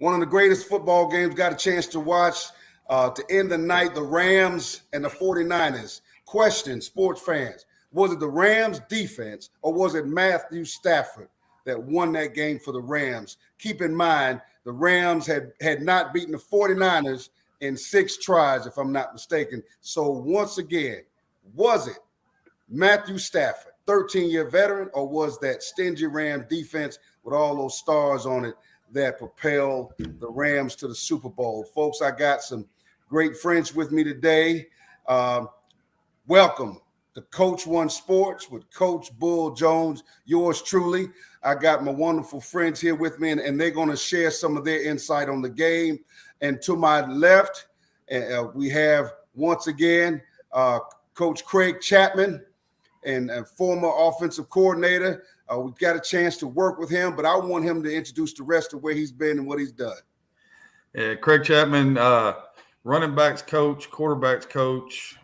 One of the greatest football games got a chance to watch to end the night, the Rams and the 49ers. Question, sports fans, was it the Rams defense or was it Matthew Stafford that won that game for the Rams? Keep in mind, the Rams had not beaten the 49ers in 6 tries, if I'm not mistaken. So once again, was it Matthew Stafford, 13-year veteran, or was that stingy Ram defense with all those stars on it that propelled the Rams to the Super Bowl? Folks, I got some great friends with me today. Welcome to Coach One Sports with Coach Bull Jones, yours truly. I got my wonderful friends here with me, and they're going to share some of their insight on the game. And to my left, we have, once again, Coach Craig Chapman, and a former offensive coordinator. We got a chance to work with him, but I want him to introduce the rest of where he's been and what he's done. Yeah, Craig Chapman, running backs coach, quarterbacks coach,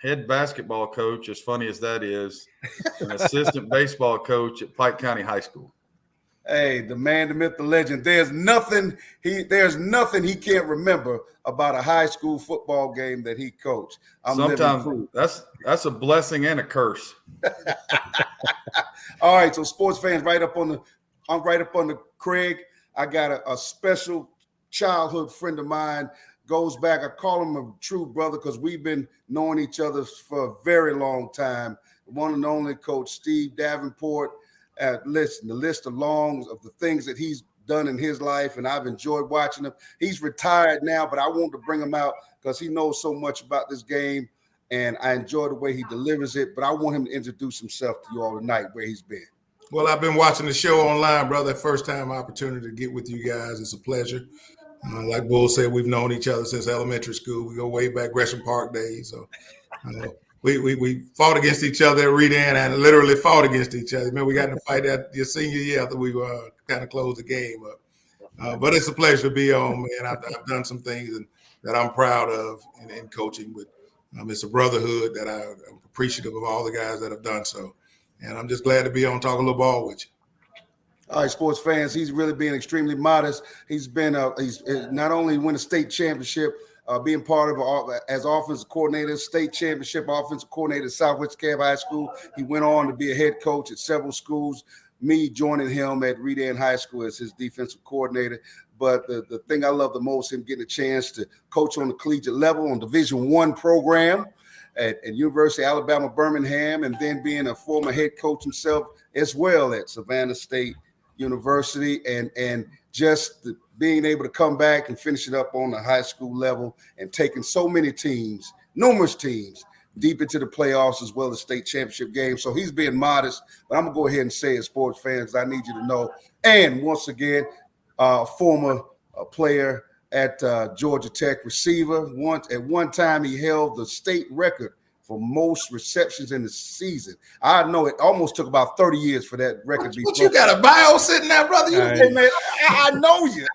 head basketball coach, as funny as that is, an assistant baseball coach at Pike County High School. Hey, the man, the myth, the legend. There's nothing he can't remember about a high school football game that he coached. Sometimes that's a blessing and a curse. All right, so sports fans, I'm right up on the Craig. I got a special childhood friend of mine. Goes back, I call him a true brother because we've been knowing each other for a very long time. One and only Coach Steve Davenport. Listen, the list of the things that he's done in his life, and I've enjoyed watching him. He's retired now, but I want to bring him out because he knows so much about this game, and I enjoy the way he delivers it. But I want him to introduce himself to you all tonight, where he's been. Well, I've been watching the show online, brother. First time opportunity to get with you guys. It's a pleasure. Like Bull said, we've known each other since elementary school. We go way back Gresham Park days. So we fought against each other at Redan and literally fought against each other. Man, we got in a fight at your senior year after we kind of closed the game up. But it's a pleasure to be on, man. I've done some things that I'm proud of in coaching. But it's a brotherhood that I'm appreciative of all the guys that have done so. And I'm just glad to be on Talk a Little Ball with you. All right, sports fans, he's really being extremely modest. He's been he's not only won a state championship, being part of as offensive coordinator, state championship offensive coordinator at Southwest Cab High School. He went on to be a head coach at several schools. Me joining him at Redan High School as his defensive coordinator. But the thing I love the most, him getting a chance to coach on the collegiate level on Division I program at University of Alabama, Birmingham, and then being a former head coach himself as well at Savannah State University, and just being able to come back and finish it up on the high school level and taking so many teams, numerous teams, deep into the playoffs as well as state championship games. So he's being modest, but I'm going to go ahead and say it, sports fans, I need you to know. And once again, former player at Georgia Tech, receiver. At one time, he held the state record for most receptions in the season. I know it almost took about 30 years for that record to be broken. You got a bio sitting there, brother? Hey, man, I know you.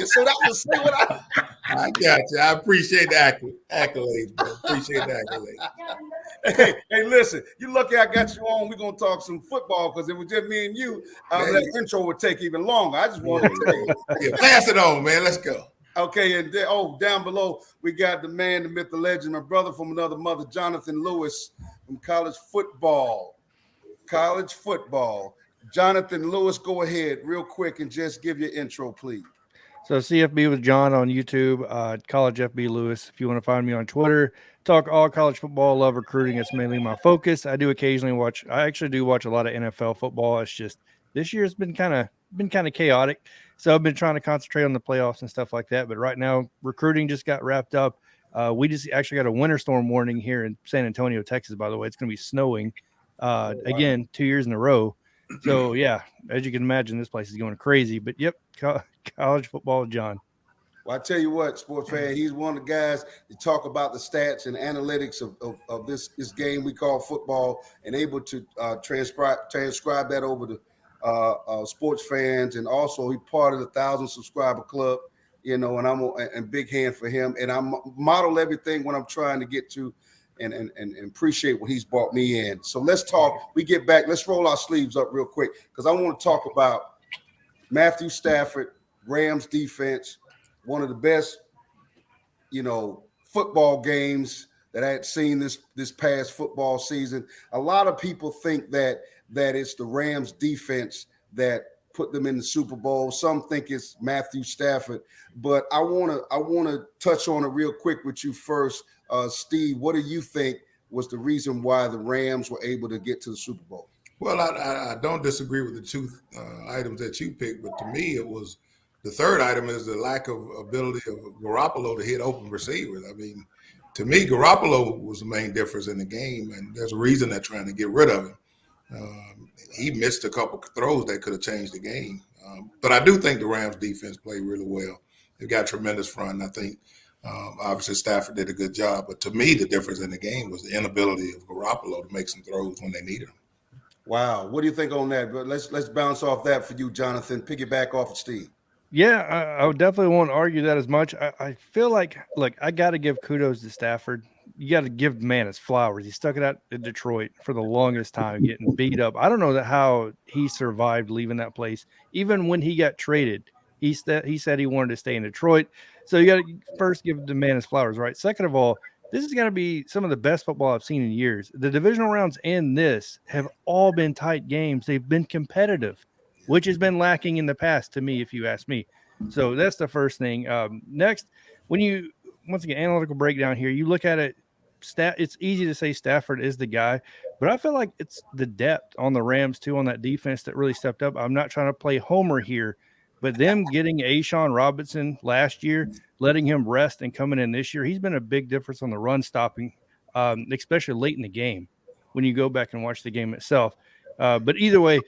So that was say what I got you. I appreciate the accolades, bro. Appreciate the accolades. Hey, listen, you lucky I got you on. We're going to talk some football because it was just me and you. That intro would take even longer. I just wanted to tell you. Yeah, pass it on, man. Let's go. Okay, and down below, we got the man, the myth, the legend, my brother from another mother, Jonathan Lewis from college football. Jonathan Lewis, go ahead real quick and just give your intro, please. So CFB with John on YouTube, College FB Lewis. If you want to find me on Twitter, talk all college football, love recruiting. It's mainly my focus. I actually do watch a lot of NFL football. It's just this year's been kind of chaotic. So I've been trying to concentrate on the playoffs and stuff like that. But right now, recruiting just got wrapped up. We just actually got a winter storm warning here in San Antonio, Texas, by the way. It's going to be snowing again 2 years in a row. So, yeah, as you can imagine, this place is going crazy. But, yep, college football, John. Well, I tell you what, sports fan, he's one of the guys that talk about the stats and analytics of this game we call football and able to transcribe that over to sports fans, and also he's part of the 1,000 subscriber club, and I'm a big hand for him, and I model everything when I'm trying to get to and appreciate what he's brought me in. So let's talk. We get back. Let's roll our sleeves up real quick because I want to talk about Matthew Stafford Rams defense, one of the best, football games that I had seen this past football season. A lot of people think that it's the Rams defense that put them in the Super Bowl. Some think it's Matthew Stafford, but I want to touch on it real quick with you first. Steve, what do you think was the reason why the Rams were able to get to the Super Bowl? Well, I don't disagree with the two items that you picked, but to me, it was the third item is the lack of ability of Garoppolo to hit open receivers. I mean, to me, Garoppolo was the main difference in the game, and there's a reason they're trying to get rid of him. He missed a couple throws that could have changed the game. But I do think the Rams defense played really well. They've got tremendous front, and I think obviously Stafford did a good job. But to me, the difference in the game was the inability of Garoppolo to make some throws when they needed them. Wow. What do you think on that? But let's bounce off that for you, Jonathan. Piggyback off of Steve. Yeah, I would definitely won't argue that as much. I feel like, look, I got to give kudos to Stafford. You got to give the man his flowers. He stuck it out in Detroit for the longest time, getting beat up. I don't know how he survived leaving that place. Even when he got traded, he said he wanted to stay in Detroit. So you got to first give the man his flowers, right? Second of all, this is going to be some of the best football I've seen in years. The divisional rounds and this have all been tight games. They've been competitive, which has been lacking in the past to me, if you ask me. So that's the first thing. Next, when you, once again, analytical breakdown here, you look at it, it's easy to say Stafford is the guy, but I feel like it's the depth on the Rams too, on that defense that really stepped up. I'm not trying to play homer here, but them getting Ashawn Robinson last year, letting him rest and coming in this year, he's been a big difference on the run stopping, especially late in the game when you go back and watch the game itself. But either way,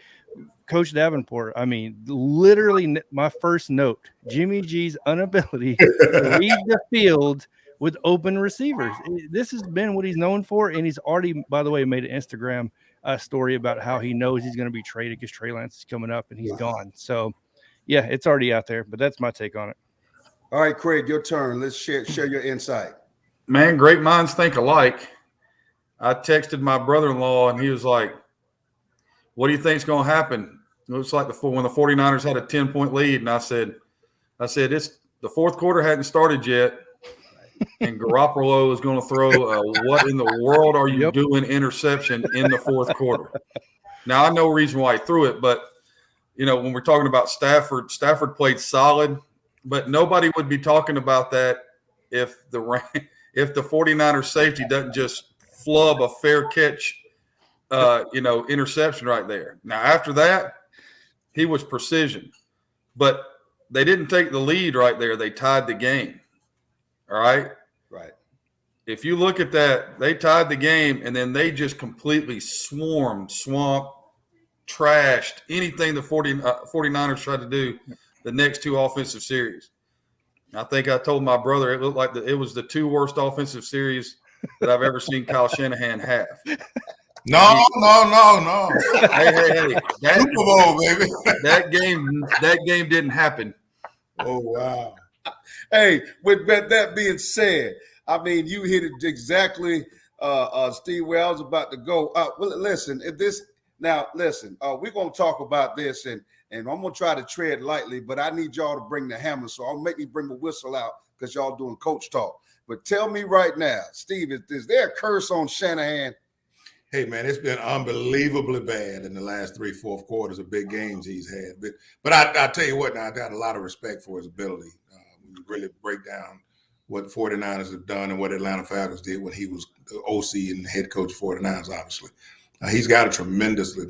Coach Davenport, I mean, literally my first note, Jimmy G's inability to read the field with open receivers. This has been what he's known for, and he's already, by the way, made an Instagram story about how he knows he's going to be traded because Trey Lance is coming up and he's gone. So, yeah, it's already out there, but that's my take on it. All right, Craig, your turn. Let's share your insight. Man, great minds think alike. I texted my brother-in-law, and he was like, what do you think's going to happen? It looks like when the 49ers had a 10-point lead, and I said, it's the fourth quarter hadn't started yet, and Garoppolo is going to throw a what in the world are you doing interception in the fourth quarter. Now, I know reason why he threw it, but, when we're talking about Stafford played solid, but nobody would be talking about that if the 49ers safety doesn't just flub a fair catch interception right there. Now, after that, he was precision, but they didn't take the lead right there. They tied the game. All right. Right. If you look at that, they tied the game, and then they just completely swamped, trashed anything the 49ers tried to do the next two offensive series. I think I told my brother it looked like it was the two worst offensive series that I've ever seen Kyle Shanahan have. No. Hey. Super Bowl, baby. That game didn't happen. Oh, wow. Hey, with that being said, I mean, you hit it exactly, Steve, where I was about to go. Well, listen, we're going to talk about this, and I'm going to try to tread lightly, but I need y'all to bring the hammer, so I'll make me bring the whistle out because y'all doing coach talk. But tell me right now, Steve, is there a curse on Shanahan? Hey, man, it's been unbelievably bad in the last 3/4 quarters of big games he's had. But I tell you what, now I got a lot of respect for his ability. When you really break down what 49ers have done and what Atlanta Falcons did when he was the OC and head coach of 49ers, obviously. He's got a tremendously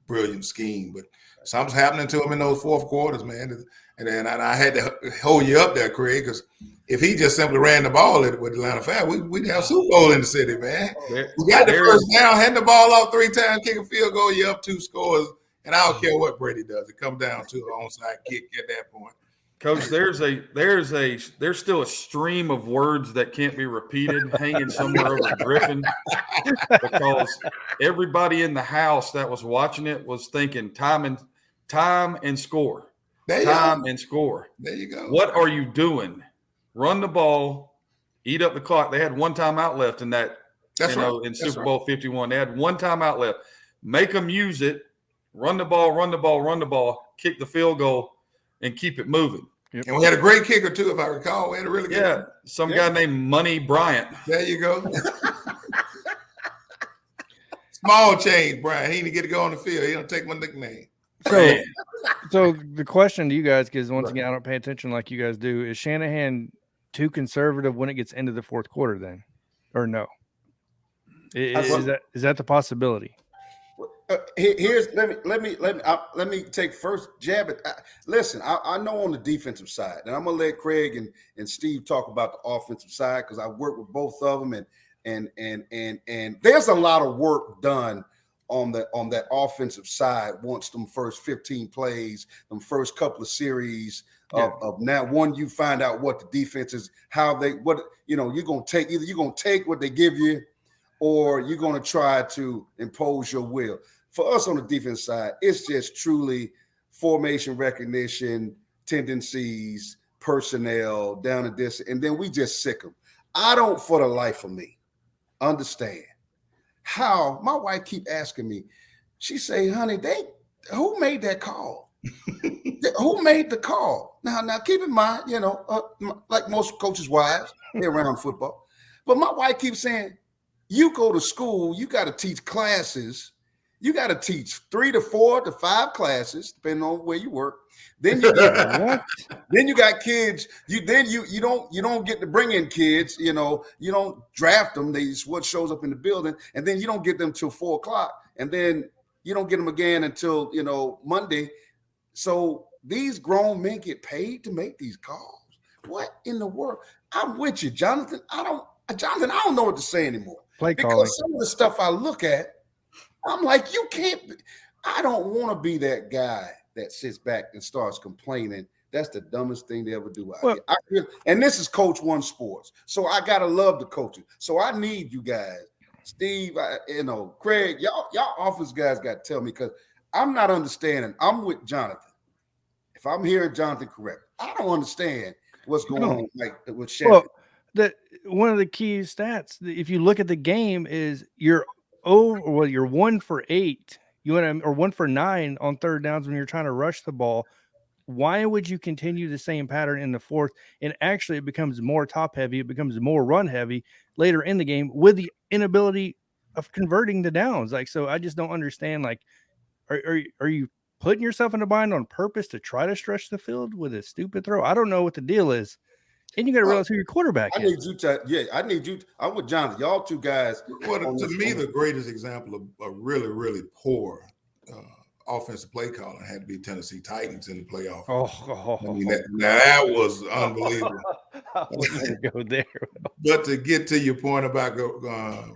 brilliant scheme, but something's happening to him in those fourth quarters, man. And then I had to hold you up there, Craig, because if he just simply ran the ball with Atlanta Falcons, we'd have a Super Bowl in the city, man. You got the first down, hand the ball off 3 times, kick a field goal, you're up 2 scores, and I don't care what Brady does. It comes down to an onside kick at that point. Coach, there's still a stream of words that can't be repeated hanging somewhere over Griffin because everybody in the house that was watching it was thinking time and score. And score. There you go. What are you doing? Run the ball, eat up the clock. They had one timeout left in that. In Super Bowl 51. They had one timeout left. Make them use it. Run the ball, kick the field goal. and keep it moving. Yep. And we had a great kicker too, if I recall. We had a really good. Yeah, some guy named Money Bryant. There you go. Small change, Brian. He didn't get to go on the field. He don't take my nickname. So the question to you guys, because once again I don't pay attention like you guys do, is Shanahan too conservative when it gets into the fourth quarter then, or no? Is that the possibility? Let me take first jab at. Listen, I know on the defensive side, and I'm gonna let Craig and Steve talk about the offensive side because I work with both of them, and there's a lot of work done on that offensive side once them first 15 plays, them first couple of series of now one you find out what the defense is, you're gonna take either you're gonna take what they give you, or you're gonna try to impose your will. For us on the defense side, it's just truly formation recognition, tendencies, personnel, down and this, and then we just sick them. I don't, for the life of me, understand how my wife keep asking me. She say, "Honey, who made that call? Who made the call?" Now, keep in mind, like most coaches' wives, they're around football, but my wife keeps saying, "You go to school, you got to teach classes." You got to teach 3 to 4 to 5 classes, depending on where you work. Then you then you got kids. You don't get to bring in kids. You don't draft them. It's what shows up in the building, and then you don't get them till 4 o'clock, and then you don't get them again until Monday. So these grown men get paid to make these calls. What in the world? I'm with you, Jonathan. I don't know what to say anymore. Because some of the stuff I look at, I'm like, I don't want to be that guy that sits back and starts complaining. That's the dumbest thing they ever do out here. And this is Coach One Sports. So I got to love the coaching. So I need you guys, Steve, Craig, y'all office guys got to tell me, because I'm not understanding. I'm with Jonathan. If I'm hearing Jonathan correct, I don't understand what's going on with Shannon. Well, one of the key stats, if you look at the game, is you're 1 for 8, or 1 for 9 on third downs when you're trying to rush the ball. Why would you continue the same pattern in the fourth? And actually, it becomes more top heavy. It becomes more run heavy later in the game with the inability of converting the downs. So I just don't understand. Are you putting yourself in a bind on purpose to try to stretch the field with a stupid throw? I don't know what the deal is. And you got to realize who your quarterback is. I need you. I'm with Jonathan. Y'all two guys. Well, to me, the greatest example of a really, really poor offensive play calling had to be Tennessee Titans in the playoff. That was unbelievable. I wouldn't go there. But to get to your point about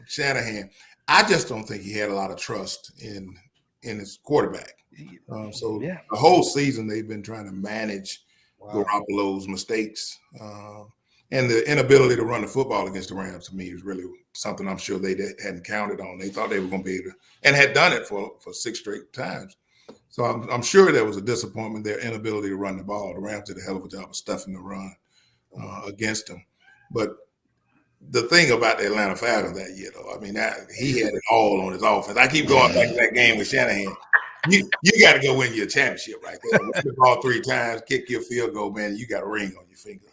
Shanahan, I just don't think he had a lot of trust in his quarterback. The whole season they've been trying to manage Garoppolo's mistakes and the inability to run the football against the Rams. To me, is really something I'm sure they hadn't counted on. They thought they were going to be able to, and had done it for 6 straight times. So I'm sure there was a disappointment, their inability to run the ball. The Rams did a hell of a job of stuffing the run against them. But the thing about the Atlanta Falcons that year, though, he had it all on his offense. I keep going back to that game with Shanahan. You got to go win your championship right there. Win the ball 3 times, kick your field goal, man. You got a ring on your finger.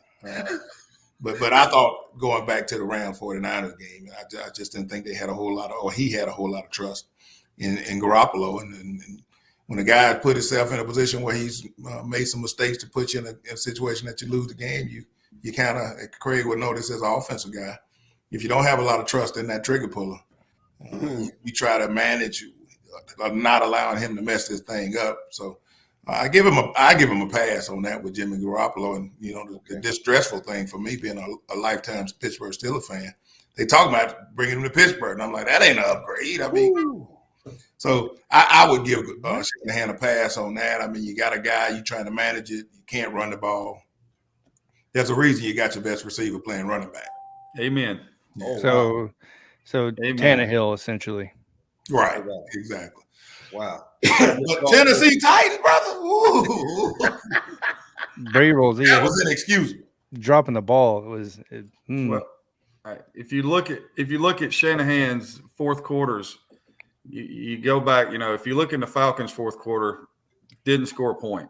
But I thought going back to the Rams 49ers game, I just didn't think he had a whole lot of trust in Garoppolo. And when a guy put himself in a position where he's made some mistakes to put you in a situation that you lose the game, you kind of, Craig would know this as an offensive guy. If you don't have a lot of trust in that trigger puller, you try to manage not allowing him to mess this thing up. So I give him a pass on that with Jimmy Garoppolo. And the distressful thing for me, being a lifetime Pittsburgh Steelers fan, they talk about bringing him to Pittsburgh, and I'm like, that ain't an upgrade. So I would give Shanahan a pass on that. You got a guy, you trying to manage it, you can't run the ball. There's a reason you got your best receiver playing running back. Amen. So Tannehill essentially. Right, exactly. Wow. But Tennessee Titans, brother. Ooh. Vrabel's that was inexcusable. Dropping the ball was. Well, if you look at Shanahan's fourth quarters, you go back. If you look in the Falcons' fourth quarter, didn't score a point.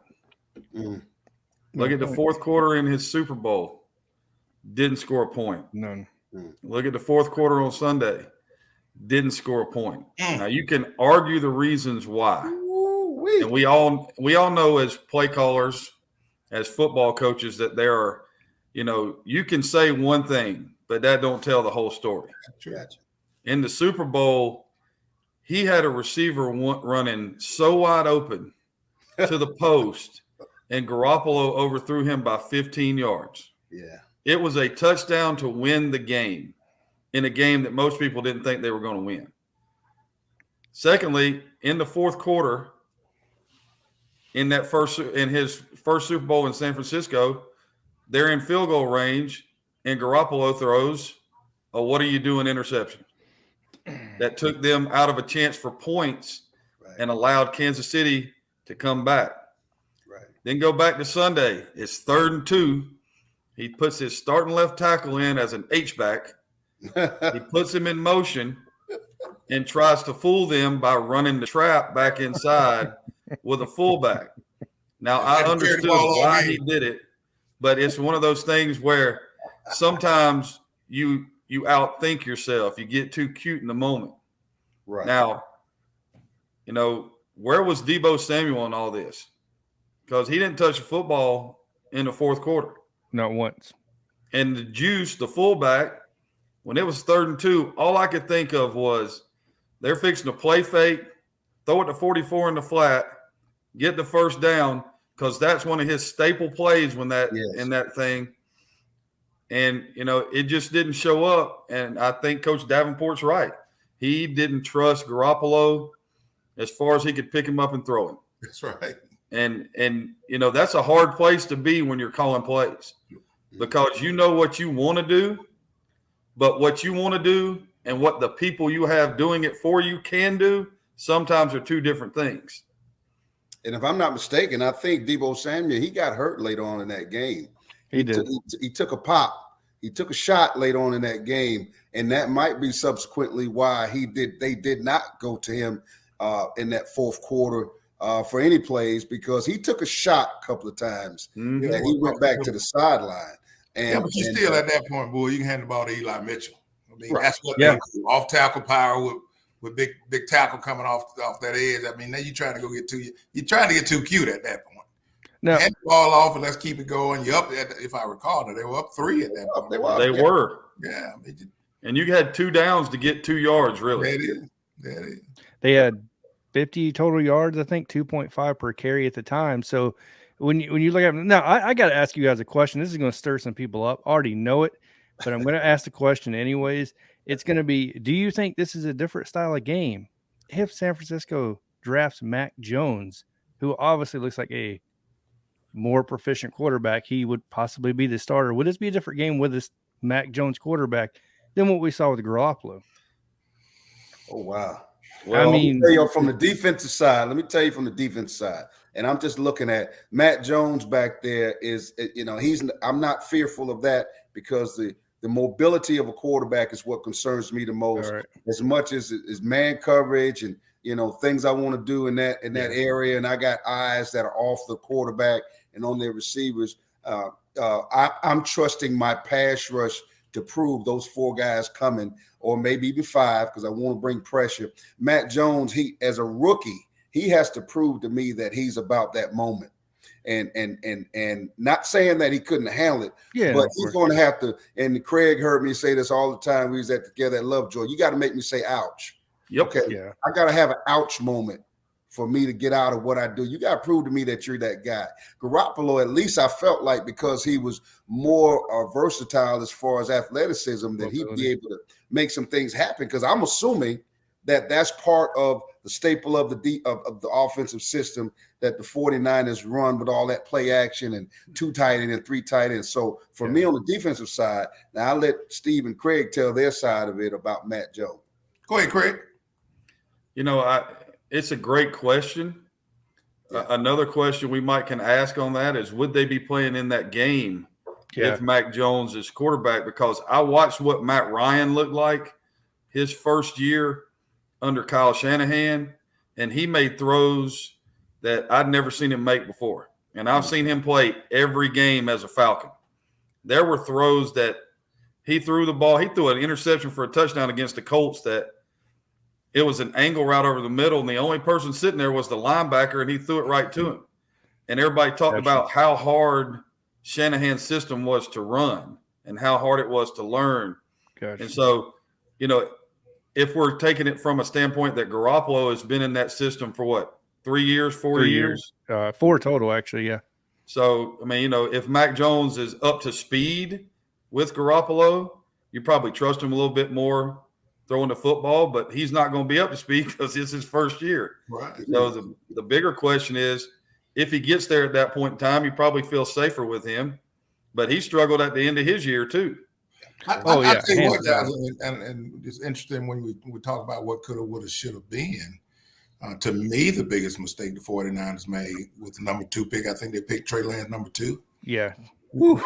Look at the fourth quarter in his Super Bowl. Didn't score a point. None. Look at the fourth quarter on Sunday. Didn't score a point. Now you can argue the reasons why. And we all know as play callers, as football coaches, that there are, you can say one thing, but that don't tell the whole story. Gotcha. In the Super Bowl, he had a receiver running so wide open to the post, and Garoppolo overthrew him by 15 yards. Yeah. It was a touchdown to win the game in a game that most people didn't think they were going to win. Secondly, in the fourth quarter, in his first Super Bowl in San Francisco, they're in field goal range, and Garoppolo throws a "what are you doing" interception that took them out of a chance for points and allowed Kansas City to come back. Right. Then go back to Sunday. It's 3rd and 2. He puts his starting left tackle in as an H-back. He puts him in motion and tries to fool them by running the trap back inside with a fullback. Now, I understood why he did it, but it's one of those things where sometimes you outthink yourself. You get too cute in the moment. Right. Now, where was Deebo Samuel in all this? Because he didn't touch a football in the fourth quarter. Not once. And the Juice, the fullback, when it was 3rd and 2, all I could think of was they're fixing to play fake, throw it to 44 in the flat, get the first down, because that's one of his staple plays in that thing. And, it just didn't show up. And I think Coach Davenport's right. He didn't trust Garoppolo as far as he could pick him up and throw him. That's right. And that's a hard place to be when you're calling plays, because you know what you want to do, but what you want to do and what the people you have doing it for you can do sometimes are two different things. And if I'm not mistaken, I think Deebo Samuel, he got hurt later on in that game. He did. He took a pop. He took a shot later on in that game, and that might be subsequently why they did not go to him in that fourth quarter for any plays, because he took a shot a couple of times and he went back to the sideline. But you still at that point, boy, you can hand the ball to Eli Mitchell. I mean, that's what off tackle power with big tackle coming off that edge. I mean, now you're trying to you're trying to get too cute at that point. No. Hand the ball off and let's keep it going. You're up if I recall, they were up 3 at that point. They were. Yeah. And you had 2 downs to get 2 yards, really. That is. They had 50 total yards, I think 2.5 per carry at the time. So when you look at now, I got to ask you guys a question. This is going to stir some people up. I already know it, but I'm going to ask the question anyways. It's going to be, do you think this is a different style of game if San Francisco drafts Mac Jones, who obviously looks like a more proficient quarterback? He would possibly be the starter. Would this be a different game with this Mac Jones quarterback than what we saw with Garoppolo? Oh, wow. Well, I mean, let me tell you from the defensive side, and I'm just looking at Matt Jones back there I'm not fearful of that, because the mobility of a quarterback is what concerns me the most, as much as man coverage and, things I want to do in that area. And I got eyes that are off the quarterback and on their receivers. I'm trusting my pass rush to prove those 4 guys coming, or maybe even 5, because I want to bring pressure. Matt Jones, he as a rookie, he has to prove to me that he's about that moment. And not saying that he couldn't handle it, but he's going to have to. And Craig heard me say this all the time. We was together at Lovejoy. You got to make me say ouch. Yep. Okay. Yeah. I got to have an ouch moment for me to get out of what I do. You got to prove to me that you're that guy. Garoppolo, at least I felt like, because he was more versatile as far as athleticism, that he'd be able to make some things happen. Because I'm assuming that that's part of the staple of the offensive system that the 49ers run, with all that play action and 2 tight ends and 3 tight ends. So for me on the defensive side, now I'll let Steve and Craig tell their side of it about Matt Jones. Go ahead, Craig. It's a great question. Yeah. Another question we can ask on that is, would they be playing in that game if Mac Jones is quarterback? Because I watched what Matt Ryan looked like his first year under Kyle Shanahan, and he made throws that I'd never seen him make before. and I've seen him play every game as a Falcon. There were throws that he threw the ball. He threw an interception for a touchdown against the Colts that it was an angle route over the middle, and the only person sitting there was the linebacker, and he threw it right to him. And everybody talked about how hard Shanahan's system was to run and how hard it was to learn. And so, if we're taking it from a standpoint that Garoppolo has been in that system for what, 3 years, 4 years? 4 total, actually, yeah. So, I mean, if Mac Jones is up to speed with Garoppolo, you probably trust him a little bit more throwing the football, but he's not going to be up to speed because it's his first year. Right. So the bigger question is, if he gets there at that point in time, you probably feel safer with him. But he struggled at the end of his year too. I tell you what, guys, and it's interesting when we talk about what could have, would have, should have been. To me, the biggest mistake the 49ers made with the number 2 pick, I think they picked Trey Lance number 2. Yeah. Do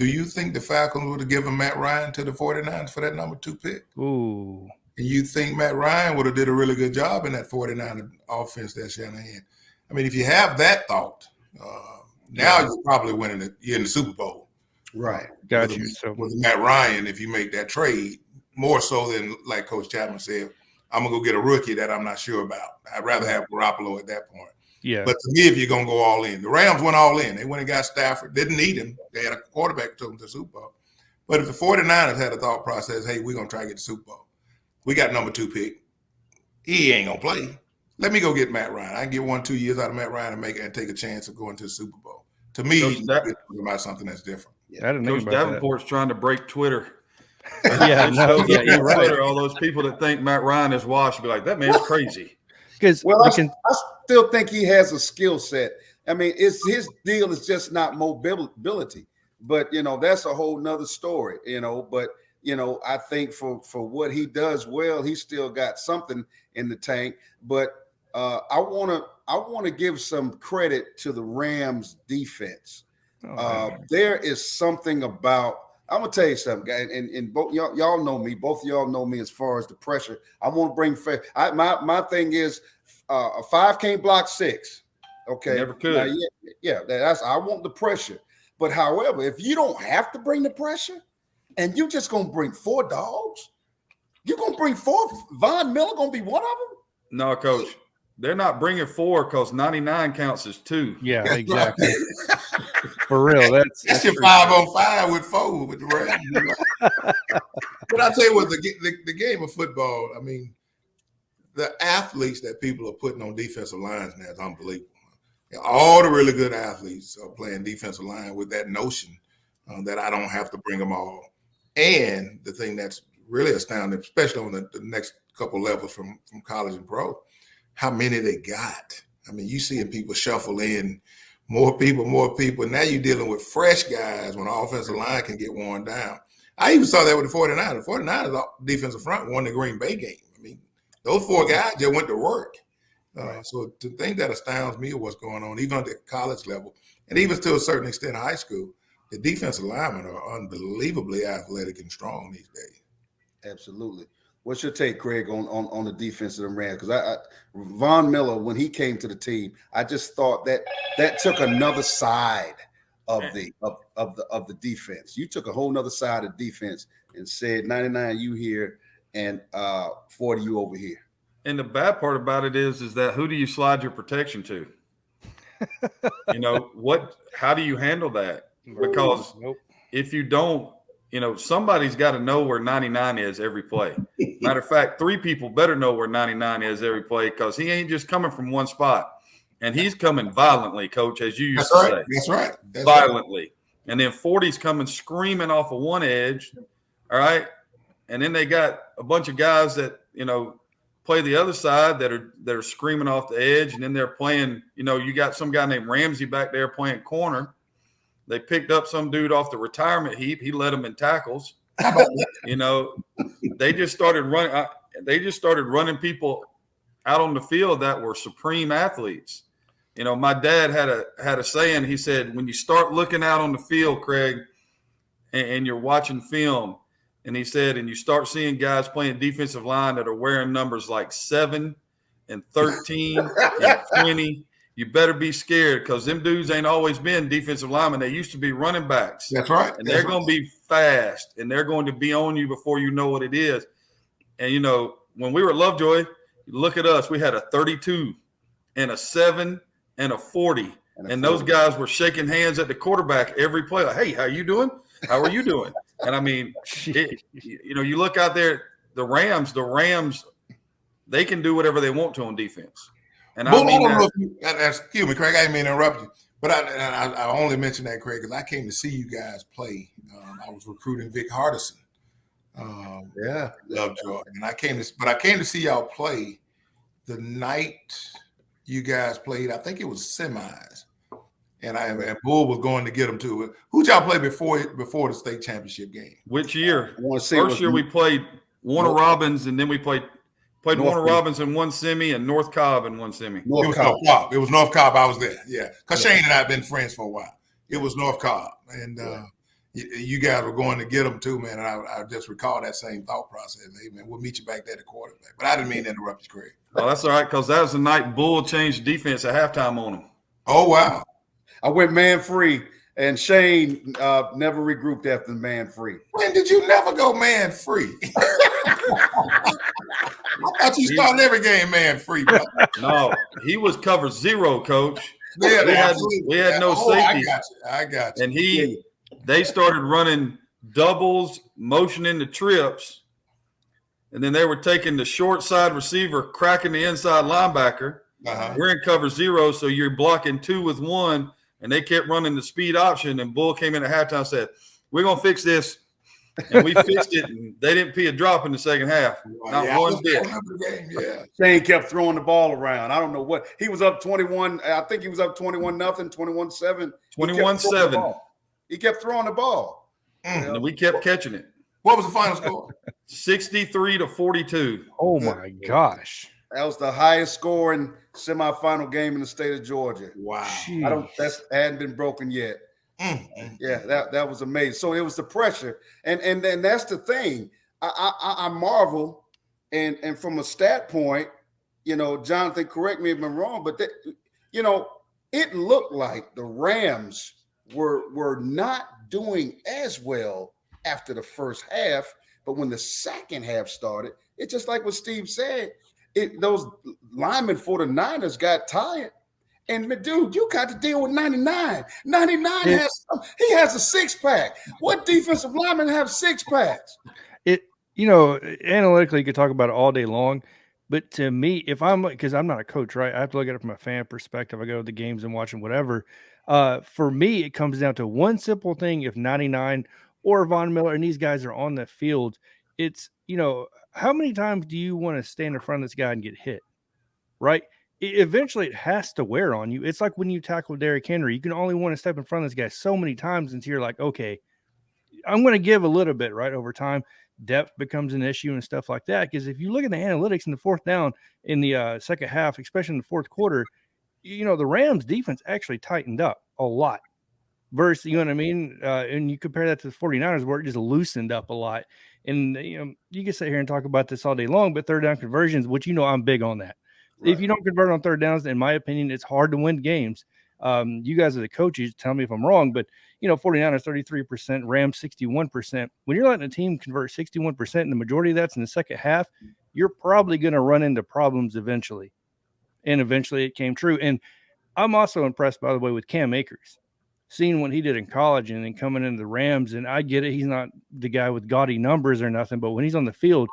you think the Falcons would have given Matt Ryan to the 49ers for that number 2 pick? Ooh. And you think Matt Ryan would have did a really good job in that 49er offense that Shanahan? I mean, if you have that thought, now you're probably winning you're in the Super Bowl. Right. Got you. So with Matt Ryan, if you make that trade, more so than like Coach Chapman said, I'm going to go get a rookie that I'm not sure about. I'd rather have Garoppolo at that point. Yeah. But to me, if you're going to go all in, the Rams went all in. They went and got Stafford. Didn't need him. They had a quarterback who took them to the Super Bowl. But if the 49ers had a thought process, hey, we're going to try to get the Super Bowl. We got number 2 pick. He ain't going to play. Let me go get Matt Ryan. I can get 1-2 years out of Matt Ryan and take a chance of going to the Super Bowl. To me, he's about something that's different. Coach Davenport's trying to break Twitter. Yeah, you're right. Twitter, all those people that think Matt Ryan is washed be like, that man's crazy. Because I still think he has a skill set. I mean, his deal is just not mobility, but that's a whole nother story. But I think for what he does well, he's still got something in the tank. But I want to give some credit to the Rams defense. There is something about. I'm gonna tell you something, guys, and both y'all know me. Both of y'all know me as far as the pressure. I want to bring fair. My thing is a 5 can't block 6. Okay, never could. Now, that's I want the pressure. But however, if you don't have to bring the pressure, and you're just gonna bring 4 dogs, you're gonna bring 4. Von Miller gonna be one of them? No, Coach. They're not bringing 4 because 99 counts as 2. Yeah, exactly. For real, that's your 5-on-5 with 4 with the Rams. But I tell you what, the game of football. I mean, the athletes that people are putting on defensive lines now is unbelievable. All the really good athletes are playing defensive line with that notion that I don't have to bring them all. And the thing that's really astounding, especially on the next couple levels from college and pro, how many they got. I mean, you seeing people shuffle in, more people. Now you're dealing with fresh guys when the offensive line can get worn down. I even saw that with the 49ers. The 49ers defensive front won the Green Bay game. I mean, those 4 guys just went to work. So the thing that astounds me of what's going on, even at the college level, and even to a certain extent high school, the defensive linemen are unbelievably athletic and strong these days. Absolutely. What's your take, Craig, on the defense of the Rams? Because Von Miller, when he came to the team, I just thought that took another side of the defense. You took a whole nother side of defense and said 99 you here and 40 you over here. And the bad part about it is that who do you slide your protection to? How do you handle that? Because if you don't, somebody's got to know where 99 is every play. Matter of fact, 3 people better know where 99 is every play because he ain't just coming from one spot. And he's coming violently, Coach, as you used to say. That's right. Violently. Right. And then 40's coming screaming off of one edge, all right? And then they got a bunch of guys that, play the other side that are screaming off the edge. And then they're playing, you got some guy named Ramsey back there playing corner. They picked up some dude off the retirement heap. He led them in tackles. They just started running. They just started running people out on the field that were supreme athletes. My dad had a saying. He said, when you start looking out on the field, Craig, and you're watching film, and he said, and you start seeing guys playing defensive line that are wearing numbers like 7 and 13 and 20, you better be scared because them dudes ain't always been defensive linemen. They used to be running backs. That's right. And they're going to be fast, and they're going to be on you before you know what it is. And, you know, when we were at Lovejoy, look at us. We had a 32 and a 7 and a 40. And those guys were shaking hands at the quarterback every play. Like, hey, how you doing? How are you doing? And, I mean, you know, you look out there, the Rams, they can do whatever they want to on defense. And Bull, I don't know if you, excuse me, Craig, I didn't mean to interrupt you. But I only mentioned that, Craig, because I came to see you guys play. I was recruiting Vic Hardison. Lovejoy. And I came to see y'all play the night you guys played. I think it was semis. And Bull was going to get them too. Who'd y'all play before the state championship game? Which year? First year we played Warner Robins, and then we played Warner Robins in one semi and North Cobb in one semi. It was North Cobb. I was there. Yeah. Because Shane and I have been friends for a while. It was North Cobb. And you guys were going to get them too, man. And I just recall that same thought process. Hey, man, we'll meet you back there at the quarterback. But I didn't mean to interrupt you, Craig. Oh, that's all right, because that was the night Bull changed defense at halftime on him. Oh, wow. I went man free, and Shane never regrouped after man free. When did you never go man free? I thought you started every game man free, bro. No, he was cover 0, coach. Yeah, we had no safety. I got you. And they started running doubles, motioning the trips, and then they were taking the short side receiver, cracking the inside linebacker. We're in cover 0, so you're blocking 2 with 1. And they kept running the speed option, and Bull came in at halftime and said, we're going to fix this. And we fixed it, and they didn't pee a drop in the second half. Not one bit. Shane kept throwing the ball around. I don't know what. He was up 21. I think he was up 21-0, 21-7. 21-7. He kept throwing the ball. And we kept catching it. What was the final score? 63-42. Oh, my gosh. That was the highest scoring semifinal game in the state of Georgia. Wow. That hadn't been broken yet. Yeah, that was amazing. So it was the pressure. And then that's the thing. I marvel, and from a stat point, you know, Jonathan, correct me if I'm wrong, but you know, it looked like the Rams were not doing as well after the first half, but when the second half started, it's just like what Steve said. Those linemen for the Niners got tired. And, dude, you got to deal with 99. 99 he has a 6-pack. What defensive linemen have 6-packs? You know, analytically, you could talk about it all day long. But to me, because I'm not a coach, right? I have to look at it from a fan perspective. I go to the games and watch them, whatever. For me, it comes down to one simple thing. If 99 or Von Miller and these guys are on the field, it's, you know, how many times do you want to stand in front of this guy and get hit, right? Eventually, it has to wear on you. It's like when you tackle Derrick Henry. You can only want to step in front of this guy so many times until you're like, okay, I'm going to give a little bit, right? Over time, depth becomes an issue and stuff like that. Because if you look at the analytics in the fourth down in the second half, especially in the fourth quarter, you know, the Rams defense actually tightened up a lot. Versus, you know what I mean? And you compare that to the 49ers where it just loosened up a lot. And, you know, you can sit here and talk about this all day long, but third down conversions, which, you know, I'm big on that. Right. If you don't convert on third downs, in my opinion, it's hard to win games. You guys are the coaches. Tell me if I'm wrong, but, you know, 49ers 33%, Rams 61%. When you're letting a team convert 61% and the majority of that's in the second half, you're probably going to run into problems eventually. And eventually it came true. And I'm also impressed, by the way, with Cam Akers. Seeing what he did in college and then coming into the Rams, and I get it, he's not the guy with gaudy numbers or nothing, but when he's on the field,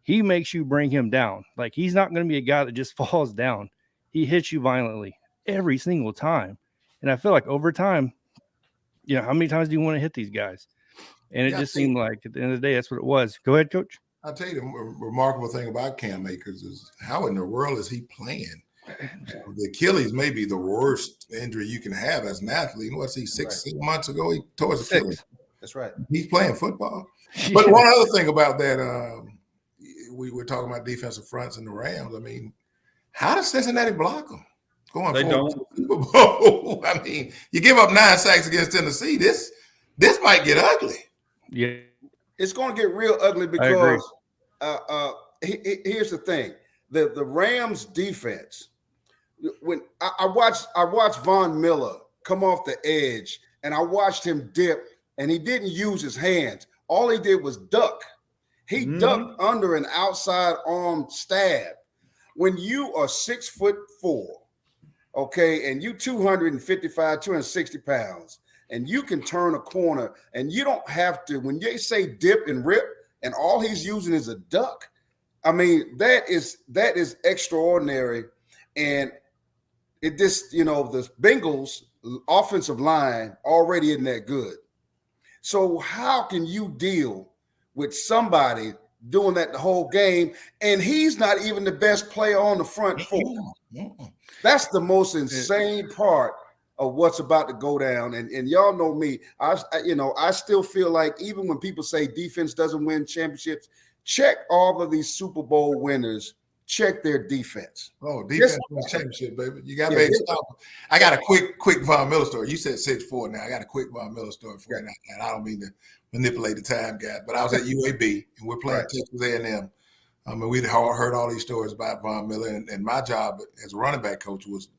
he makes you bring him down. Like, he's not going to be a guy that just falls down. He hits you violently every single time. And I feel like over time, you know, how many times do you want to hit these guys? And it just seemed like at the end of the day, that's what it was. Go ahead, Coach. I'll tell you the remarkable thing about Cam Akers is how in the world is he playing? The Achilles may be the worst injury you can have as an athlete. What's he, 6 months ago? He tore his Achilles. That's right. He's playing football. But one other thing about that, we were talking about defensive fronts in the Rams. I mean, how does Cincinnati block them? They don't. Super Bowl. I mean, you give up 9 sacks against Tennessee. This might get ugly. Yeah, it's going to get real ugly because here's the thing: the Rams defense when I watched Von Miller come off the edge, and I watched him dip, and he didn't use his hands. All he did was duck. He ducked under an outside arm stab. When you are 6'4", okay, and you 255, 260 pounds, and you can turn a corner, and you don't have to, when they say dip and rip, and all he's using is a duck, I mean, that is extraordinary. And it just, the Bengals offensive line already isn't that good. So how can you deal with somebody doing that the whole game, and he's not even the best player on the front four? That's the most insane part of what's about to go down. And y'all know me. I still feel like even when people say defense doesn't win championships, check all of these Super Bowl winners. Check their defense. Oh, defense wins championship, baby. You got to be stoppable. I got a quick Von Miller story. You said 6'4" now. I got a quick Von Miller story for you. And I don't mean to manipulate the time gap, but I was at UAB and we're playing Texas A&M. I mean, we'd heard all these stories about Von Miller, and my job as a running back coach was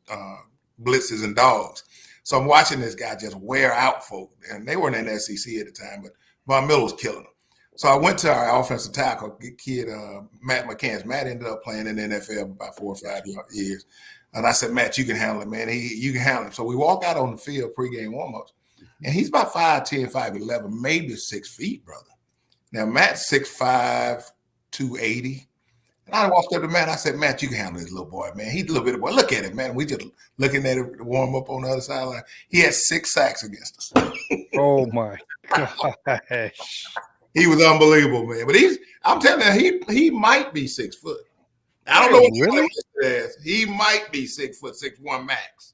blitzes and dogs. So I'm watching this guy just wear out folk, and they weren't in the SEC at the time, but Von Miller was killing them. So I went to our offensive tackle kid, Matt McCants. Matt ended up playing in the NFL about 4 or 5 years. And I said, Matt, you can handle it, man. You can handle it. So we walk out on the field pregame warmups, and he's about 5'10", 5'11", maybe 6 feet, brother. Now, Matt's 6'5", 280. And I walked up to Matt. I said, Matt, you can handle this little boy, man. He's a little bit of boy. Look at him, man. We just looking at it warm up on the other sideline. He had 6 sacks against us. Oh, my gosh. He was unbelievable, man. But I'm telling you, he might be 6 foot. I don't know what really? He is. He might be 6 foot, 6'1" max.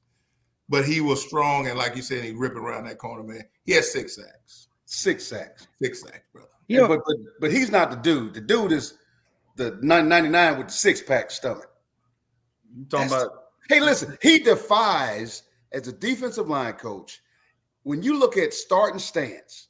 But he was strong, and like you said, he ripping around that corner, man. He had 6 sacks. 6 sacks. 6 sacks, brother. Yeah, but he's not the dude. The dude is the 99 with the 6-pack stomach. You talking about? Hey, listen, he defies as a defensive line coach. When you look at starting stance,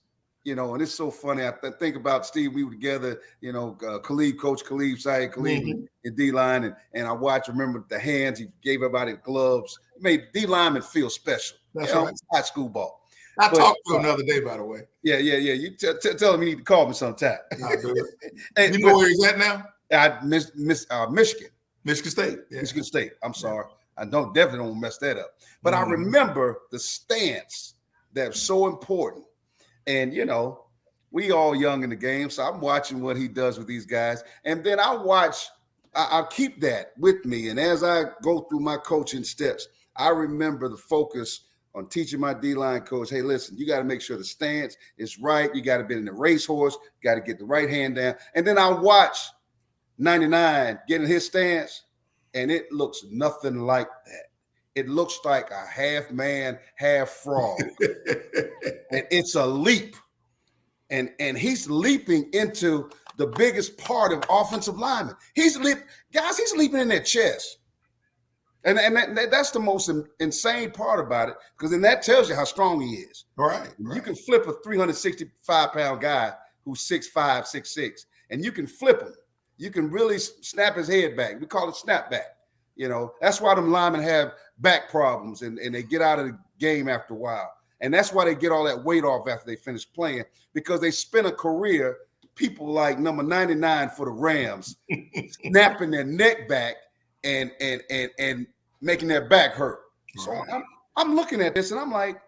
and it's so funny. I think about Steve. We were together, Coach Khalid, Syed Khalid in D-line, and I remember the hands he gave everybody the gloves. He made D-linemen feel special. That's right. It's high school ball. I talked to him the other day, by the way. Yeah. You tell him you need to call me sometime. Hey, you know where he's at now? Michigan. Michigan State. Yeah. Michigan State. I'm sorry. I definitely don't mess that up. But I remember the stance that's so important. And, we all young in the game, so I'm watching what he does with these guys. And then I'll keep that with me. And as I go through my coaching steps, I remember the focus on teaching my D-line coach, hey, listen, you got to make sure the stance is right. You got to be in the racehorse. Got to get the right hand down. And then I watch 99 getting his stance, and it looks nothing like that. It looks like a half man, half frog. And it's a leap. And he's leaping into the biggest part of offensive linemen. He's leaping in their chest. And that's the most insane part about it, because then that tells you how strong he is. Right. You can flip a 365-pound guy who's 6'5", 6'6", and you can flip him. You can really snap his head back. We call it snapback. That's why them linemen have back problems and they get out of the game after a while. And that's why they get all that weight off after they finish playing, because they spend a career, people like number 99 for the Rams, snapping their neck back and making their back hurt. So I'm looking at this and I'm like,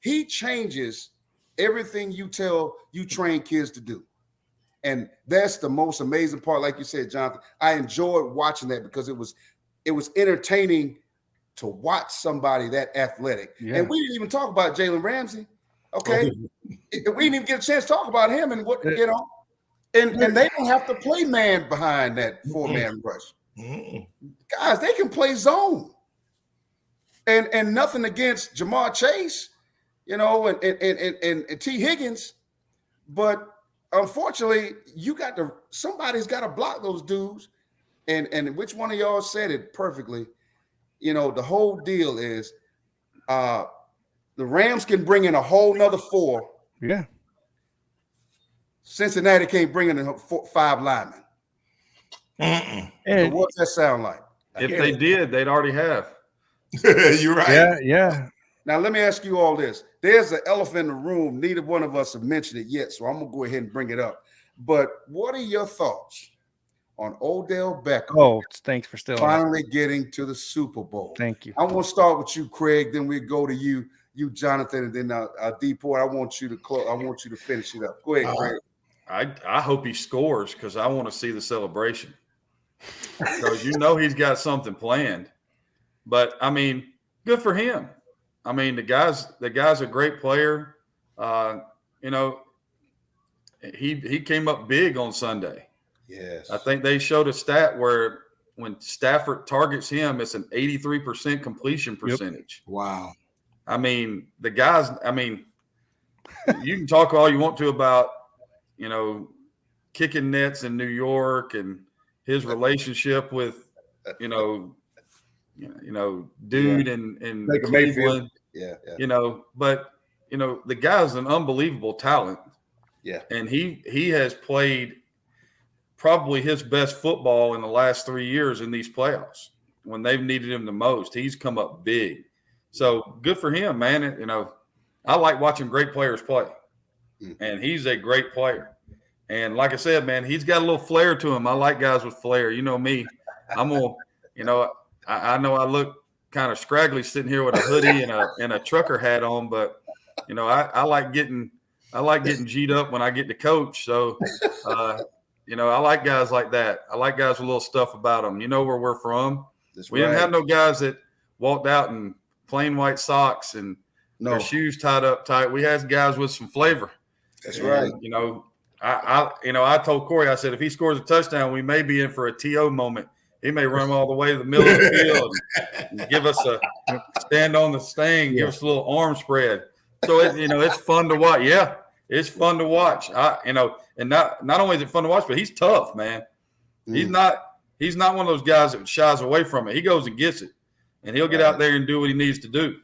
he changes everything you train kids to do. And that's the most amazing part. Like you said, Jonathan, I enjoyed watching that because it was entertaining to watch somebody that athletic. Yeah. And we didn't even talk about Jalen Ramsey. Okay. We didn't even get a chance to talk about him and what, and they don't have to play man behind that 4-man rush. Guys, they can play zone. And nothing against Jamar Chase, and T. Higgins, but unfortunately, somebody's got to block those dudes. And which one of y'all said it perfectly? The whole deal is the Rams can bring in a whole nother 4. Yeah. Cincinnati can't bring in 5 linemen. And so what's that sound like? If they did, they'd already have. You're right. Yeah. Now, let me ask you all this. There's an elephant in the room. Neither one of us have mentioned it yet, so I'm going to go ahead and bring it up. But what are your thoughts on Odell Beckham? Oh, thanks for still finally getting to the Super Bowl. Thank you. I want to start with you, Craig. Then we go to you, Jonathan, and then D-Port. I want you to close. I want you to finish it up. Go ahead, Craig. I hope he scores because I want to see the celebration. Because he's got something planned. But I mean, good for him. I mean, the guy's a great player. He came up big on Sunday. Yes. I think they showed a stat where when Stafford targets him, it's an 83% completion percentage. Yep. Wow. I mean, you can talk all you want to about, kicking nets in New York and his relationship with, dude in Cleveland. Yeah. But the guy's an unbelievable talent. Yeah. And he has played probably his best football in the last 3 years in these playoffs when they've needed him the most. He's come up big. So good for him, man. I like watching great players play, and he's a great player. And like I said, man, he's got a little flair to him. I like guys with flair. You know me. I'm going to, I know I look kind of scraggly sitting here with a hoodie and a trucker hat on, but, I like getting G'd up when I get to coach. So, I like guys like that. I like guys with a little stuff about them. You know where we're from. We didn't have no guys that walked out in plain white socks and their shoes tied up tight. We had guys with some flavor. That's right. I told Corey, I said, if he scores a touchdown, we may be in for a TO moment. He may run all the way to the middle of the field and give us a stand on the stang, give us a little arm spread. So it's fun to watch. Yeah, it's fun to watch. And not only is it fun to watch, but he's tough, man. He's not one of those guys that shies away from it. He goes and gets it, and he'll get out there and do what he needs to do.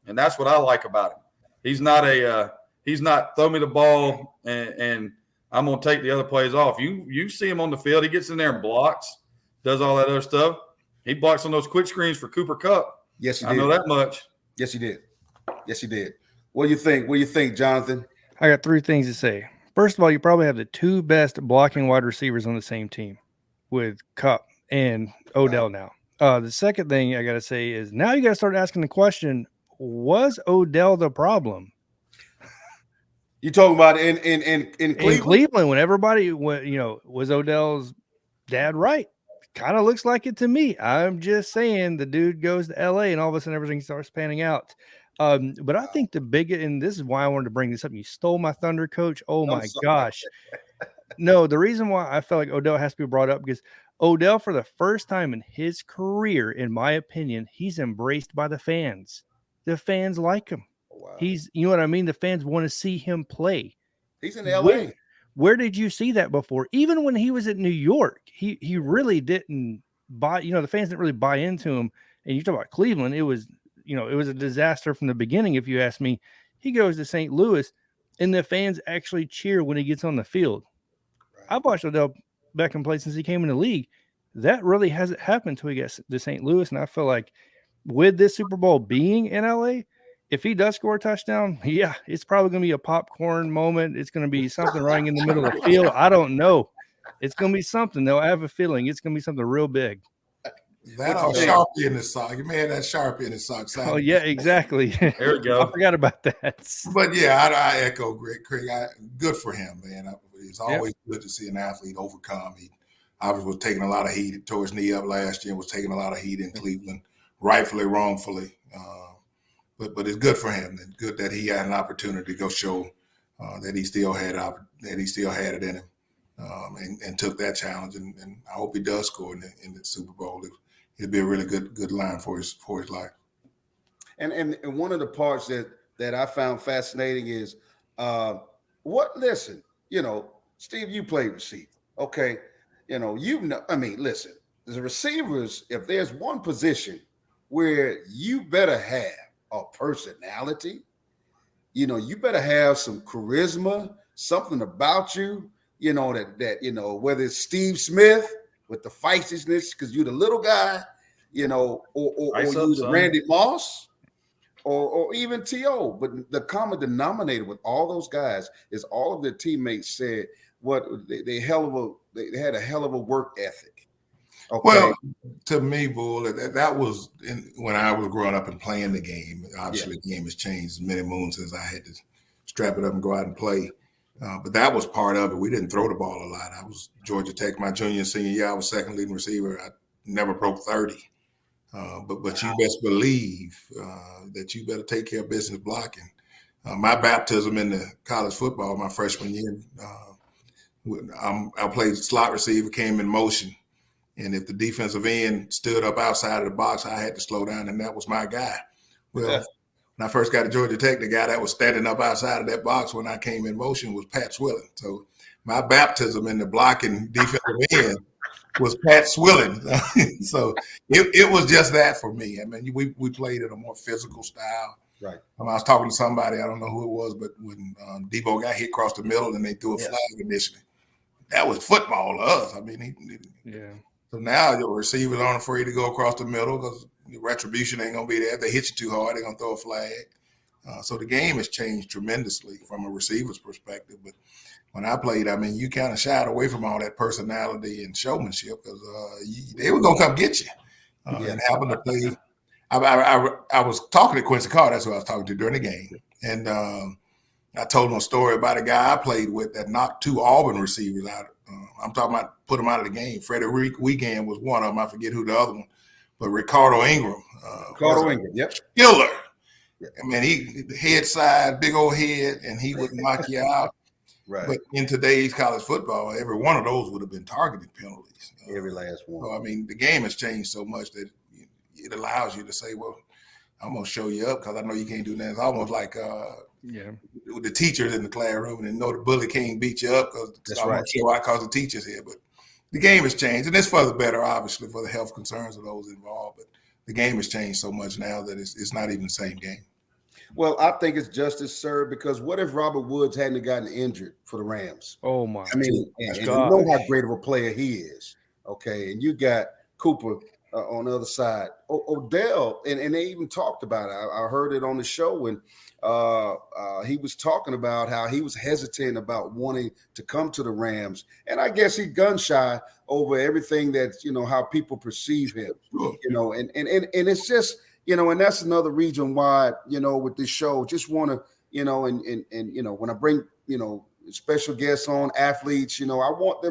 And that's what I like about him. He's not throw me the ball and I'm going to take the other plays off. You see him on the field. He gets in there and blocks, does all that other stuff. He blocks on those quick screens for Cooper Kupp. Yes, he did. I know that much. Yes, he did. What do you think? What do you think, Jonathan? I got 3 things to say. First of all, you probably have the 2 best blocking wide receivers on the same team with Kupp and Odell now. The second thing I got to say is now you got to start asking the question, was Odell the problem? You talking about in Cleveland? In Cleveland, when everybody went, was Odell's dad right? Kind of looks like it to me. I'm just saying the dude goes to LA and all of a sudden everything starts panning out. But I think the biggest, and this is why I wanted to bring this up. You stole my thunder, Coach. Oh my gosh. No, the reason why I felt like Odell has to be brought up because Odell, for the first time in his career, in my opinion, he's embraced by the fans. The fans like him. Wow. He's, you know what I mean? The fans want to see him play. He's in LA. Where did you see that before? Even when he was at New York, he really didn't buy, the fans didn't really buy into him. And you talk about Cleveland, it was a disaster from the beginning, if you ask me. He goes to St. Louis, and the fans actually cheer when he gets on the field. Right. I've watched Odell Beckham play since he came in the league. That really hasn't happened until he gets to St. Louis, and I feel like with this Super Bowl being in LA, if he does score a touchdown, yeah, it's probably going to be a popcorn moment. It's going to be something running in the middle of the field. I don't know. It's going to be something, though. I have a feeling it's going to be something real big. That Sharpie in the sock. You may have that Sharpie in the sock. Oh, yeah, exactly. There we go. I forgot about that. But, yeah, I echo Craig. Good for him, man. It's always good to see an athlete overcome. He obviously was taking a lot of heat towards knee up last year, was taking a lot of heat in Cleveland, rightfully, wrongfully. But it's good for him. It's good that he had an opportunity to go show that he still had it in him and took that challenge. And I hope he does score in the Super Bowl. It'd be a really good line for his life. And one of the parts that I found fascinating is listen, Steve, you play receiver. Okay. Listen, the receivers, if there's one position where you better have a personality, you better have some charisma, something about you, that whether it's Steve Smith with the feistiness because you're the little guy, or Ice up, use son. Randy Moss or even T.O. But the common denominator with all those guys is all of their teammates said they had a hell of a work ethic. Okay. Well, to me, Bull, that was when I was growing up and playing the game. Obviously, the game has changed many moons since I had to strap it up and go out and play. But that was part of it. We didn't throw the ball a lot. I was Georgia Tech my junior and senior year. I was second leading receiver. I never broke 30. But you best believe that you better take care of business blocking. My baptism in the college football my freshman year, I played slot receiver, came in motion. And if the defensive end stood up outside of the box, I had to slow down, and that was my guy. Well, when I first got to Georgia Tech, the guy that was standing up outside of that box when I came in motion was Pat Swilling. So my baptism in the blocking defensive end was Pat Swilling. So it was just that for me. I mean, we played in a more physical style. Right. I was talking to somebody, I don't know who it was, but when Debo got hit across the middle and they threw a flag initially, that was football to us. I mean, So now your receivers aren't afraid to go across the middle because the retribution ain't going to be there. If they hit you too hard, they're going to throw a flag. So the game has changed tremendously from a receiver's perspective. But when I played, I mean, you kind of shied away from all that personality and showmanship because they were going to come get you. And happened to play. I was talking to Quincy Carr. That's who I was talking to during the game. And I told him a story about a guy I played with that knocked 2 Auburn receivers out. I'm talking about put him out of the game. Freddie Weekend was one of them. I forget who the other one, but Ricardo Ingram. Yep. Killer. I mean, he head side, big old head, and he would knock you out. Right. But in today's college football, every one of those would have been targeted penalties. Every last one. So, I mean, the game has changed so much that it allows you to say, well, I'm going to show you up because I know you can't do that. It's almost like the teachers in the classroom and know the bully can't beat you up because I'm going to show out because the teacher's here. But the game has changed, and it's for the better, obviously, for the health concerns of those involved. But the game has changed so much now that it's not even the same game. Well, I think it's justice served because what if Robert Woods hadn't gotten injured for the Rams? Oh, my. I mean, and you know how great of a player he is, okay? And you got Cooper on the other side. Odell, and they even talked about it. I heard it on the show when he was talking about how he was hesitant about wanting to come to the Rams. And I guess he's gun shy over everything that, how people perceive him, and it's just, and that's another reason why, with this show, just want to, and when I bring, special guests on, athletes, I want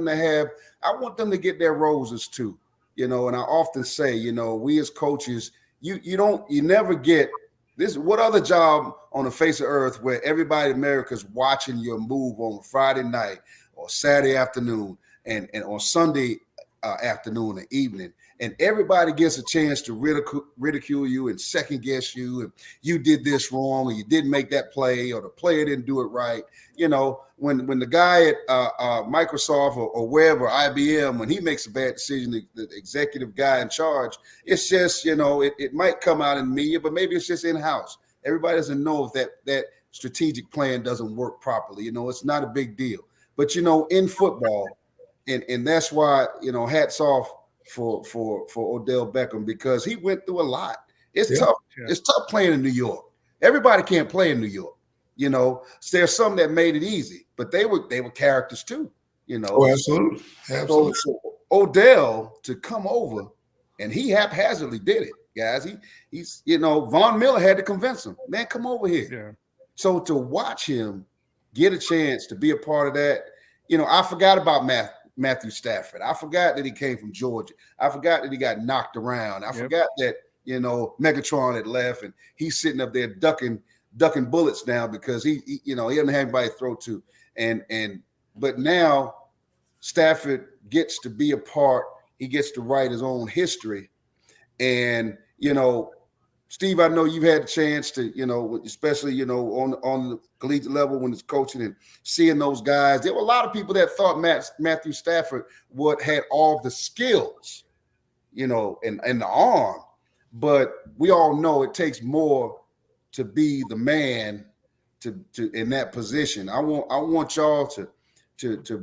them to get their roses too, and I often say, we as coaches, you never get this. What other job on the face of earth where everybody in America is watching your move on Friday night or Saturday afternoon and on Sunday afternoon and evening, and everybody gets a chance to ridicule you and second guess you, and you did this wrong, or you didn't make that play, or the player didn't do it right. When the guy at Microsoft or wherever, IBM, when he makes a bad decision, the executive guy in charge, it's just, it might come out in media, but maybe it's just in-house. Everybody doesn't know if that strategic plan doesn't work properly. It's not a big deal. But, in football, and that's why, hats off for Odell Beckham, because he went through a lot. It's tough. Yeah. It's tough playing in New York. Everybody can't play in New York. There's some that made it easy, but they were characters too. Oh, absolutely. So Odell to come over, and he haphazardly did it, guys. He's Von Miller had to convince him, man, come over here. Yeah. So to watch him get a chance to be a part of that, I forgot about Matthew Stafford. I forgot that he came from Georgia. I forgot that he got knocked around. I forgot that, Megatron had left and he's sitting up there ducking bullets now because he doesn't have anybody to throw to. But now Stafford gets to be a part. He gets to write his own history. And, Steve, I know you've had a chance to, especially, on the collegiate level when it's coaching and seeing those guys. There were a lot of people that thought Matthew Stafford had all the skills, and the arm. But we all know it takes more to be the man to in that position. I want y'all to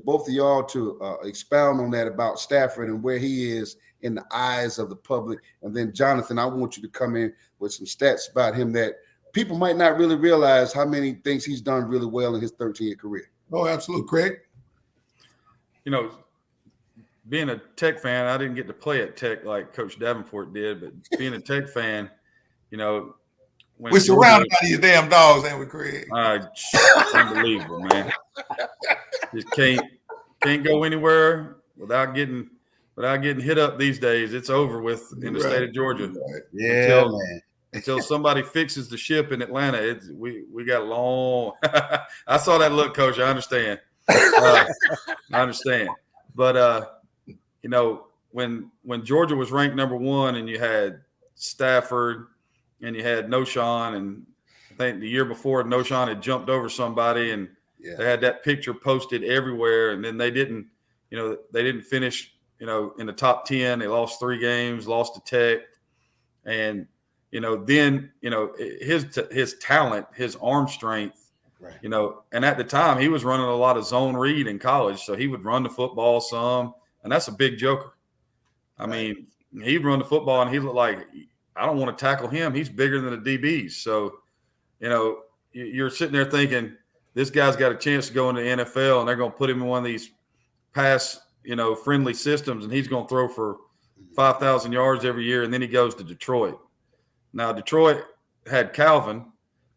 both of y'all to expound on that about Stafford and where he is in the eyes of the public. And then, Jonathan, I want you to come in with some stats about him that people might not really realize how many things he's done really well in his 13-year career. Oh, absolutely. Craig? Being a Tech fan, I didn't get to play at Tech like Coach Davenport did, but being a Tech fan, when we're surrounded by these damn dogs, ain't we, Craig? Unbelievable, man. Just can't go anywhere without getting hit up these days. It's over with in the state of Georgia. Right. Yeah, man. Until somebody fixes the ship in Atlanta, we got a long. I saw that look, Coach. I understand. I understand, but when Georgia was ranked number 1, and you had Stafford, and you had Noshawn, and I think the year before Noshawn had jumped over somebody, and they had that picture posted everywhere, and then they didn't finish, in the top 10. They lost 3 games, lost to Tech, and then his talent, his arm strength, right. And at the time he was running a lot of zone read in college, so he would run the football some, and that's a big joker. I mean, he'd run the football, and he looked like, I don't want to tackle him. He's bigger than the DBs. So, you're sitting there thinking, this guy's got a chance to go into the NFL, and they're going to put him in one of these pass, friendly systems, and he's going to throw for 5,000 yards every year, and then he goes to Detroit. Now, Detroit had Calvin,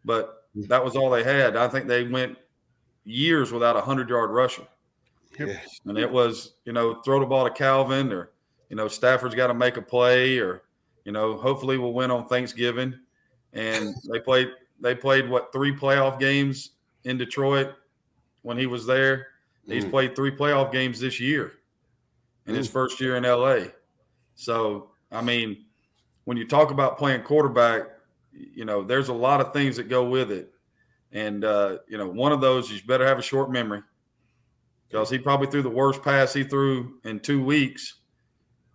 but that was all they had. I think they went years without a 100-yard rusher. Yeah. And it was, throw the ball to Calvin, or, Stafford's got to make a play, or, hopefully we'll win on Thanksgiving. And they played 3 playoff games in Detroit when he was there. He's played 3 playoff games this year in his first year in LA. So, I mean, when you talk about playing quarterback, there's a lot of things that go with it. And, one of those, you better have a short memory, because he probably threw the worst pass he threw in 2 weeks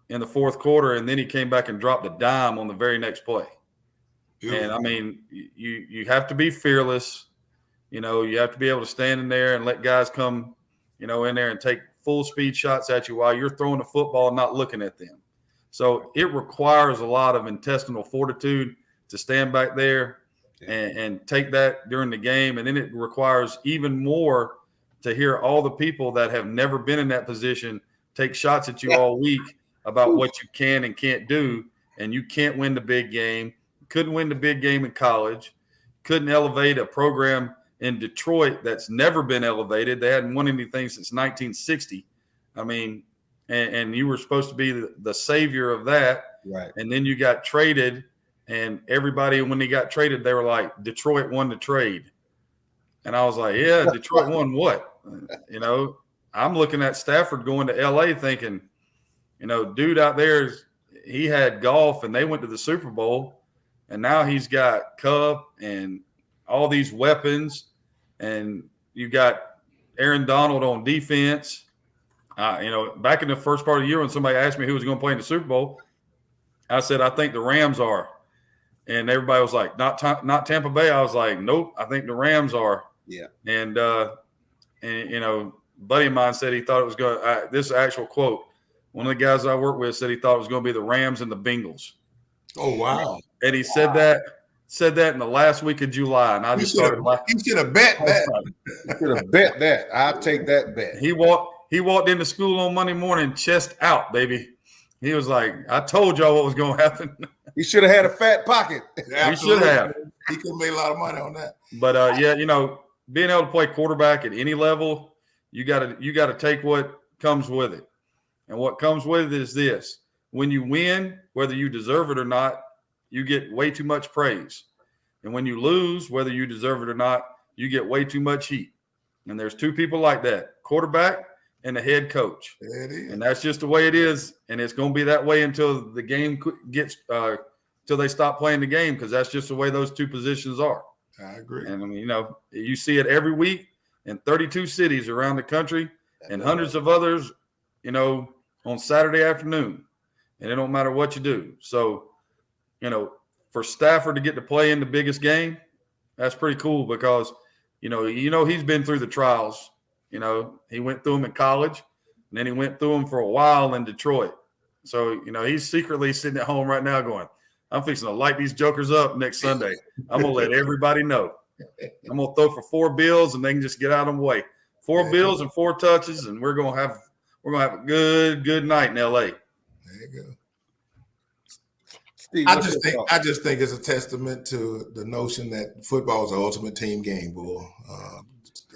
in the fourth quarter, and then he came back and dropped a dime on the very next play. Beautiful. And, I mean, you have to be fearless. You have to be able to stand in there and let guys come, in there and take full speed shots at you while you're throwing the football and not looking at them. So it requires a lot of intestinal fortitude to stand back there and take that during the game. And then it requires even more to hear all the people that have never been in that position take shots at you all week about what you can and can't do. And you can't win the big game. Couldn't win the big game in college. Couldn't elevate a program in Detroit that's never been elevated. They hadn't won anything since 1960. I mean, and you were supposed to be the savior of that. Right. And then you got traded, and everybody, when they got traded, they were like, Detroit won the trade. And I was like, yeah, Detroit won what? I'm looking at Stafford going to LA thinking, dude out there, he had golf and they went to the Super Bowl, and now he's got Cub and all these weapons, and you got Aaron Donald on defense. Back in the first part of the year when somebody asked me who was going to play in the Super Bowl, I said, I think the Rams are. And everybody was like, not Tampa Bay. I was like, nope, I think the Rams are. Yeah. And buddy of mine said he thought it was going to this is an actual quote. One of the guys I work with said he thought it was going to be the Rams and the Bengals. Oh, wow. And he said that in the last week of July. And I just started laughing. He should have bet that. You could have bet that. I'll take that bet. He walked into school on Monday morning, chest out, baby. He was like, I told y'all what was going to happen. He should have had a fat pocket. He should have. He could have made a lot of money on that. But, being able to play quarterback at any level, you got to take what comes with it. And what comes with it is this. When you win, whether you deserve it or not, you get way too much praise. And when you lose, whether you deserve it or not, you get way too much heat. And there's 2 people like that, quarterback and the head coach. It is. And that's just the way it is. And it's going to be that way until the game gets till they stop playing the game, because that's just the way those 2 positions are. I agree. And, I mean, you see it every week in 32 cities around the country and hundreds of others, on Saturday afternoon. And it don't matter what you do. So, for Stafford to get to play in the biggest game, that's pretty cool, because, he's been through the trials. He went through them in college, and then he went through them for a while in Detroit. So, he's secretly sitting at home right now going, I'm fixing to light these jokers up next Sunday. I'm going to let everybody know. I'm going to throw for 4 bills and they can just get out of the way. 4 bills and 4 touches, and we're going to have a good night in LA. There you go. Steve, I just think it's a testament to the notion that football is the ultimate team game, Bull.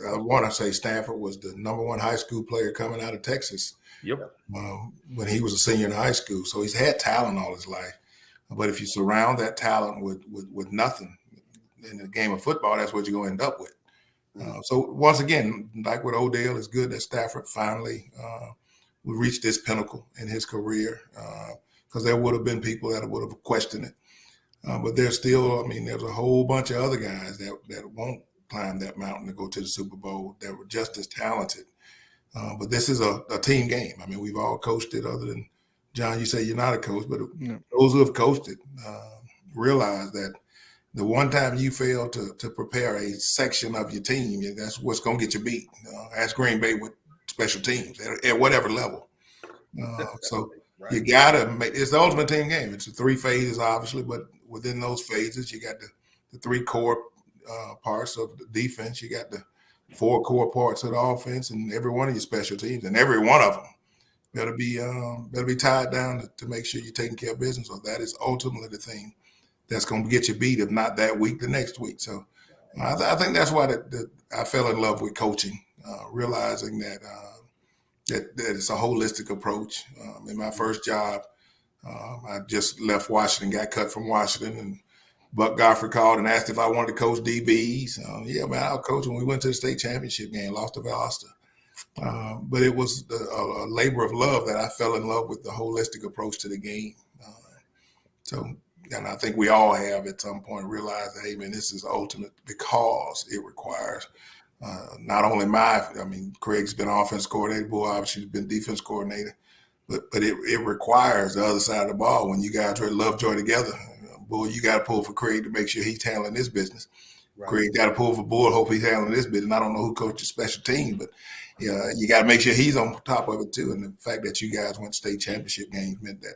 I want to say Stafford was the #1 high school player coming out of Texas. Yep. When he was a senior in high school. So he's had talent all his life. But if you surround that talent with nothing in the game of football, that's what you're going to end up with. So once again, like with Odell, it's good that Stafford finally reached this pinnacle in his career, because there would have been people that would have questioned it. But there's still, there's a whole bunch of other guys that won't climb that mountain to go to the Super Bowl that were just as talented. But this is a team game. We've all coached it, other than John, you say you're not a coach, but those who have coached it realize that the one time you fail to prepare a section of your team, that's what's going to get you beat. Ask Green Bay with special teams at whatever level. So right. You got to make – it's the ultimate team game. It's 3 phases, obviously, but within those phases, you got the 3 core parts of the defense. You got the 4 core parts of the offense, and every one of your special teams, and every one of them better be tied down to make sure you're taking care of business. So that is ultimately the thing that's going to get you beat, if not that week, the next week. So I think that's why I fell in love with coaching, realizing that it's a holistic approach. In my first job, I just left Washington, got cut from Washington, and Buck Godfrey called and asked if I wanted to coach DBs. Yeah, man, I'll coach when we went to the state championship game, lost to Valdosta. But it was a labor of love that I fell in love with the holistic approach to the game. And I think we all have at some point realized, hey, man, this is ultimate, because it requires not only Craig's been offense coordinator, Bull obviously has been defense coordinator, but it requires the other side of the ball. When you guys are Lovejoy together, Bull, you got to pull for Craig to make sure he's handling this business. Right. Craig got to pull for Bull, hope he's handling this business. I don't know who coaches special team, but you got to make sure he's on top of it too. And the fact that you guys went to state championship games meant that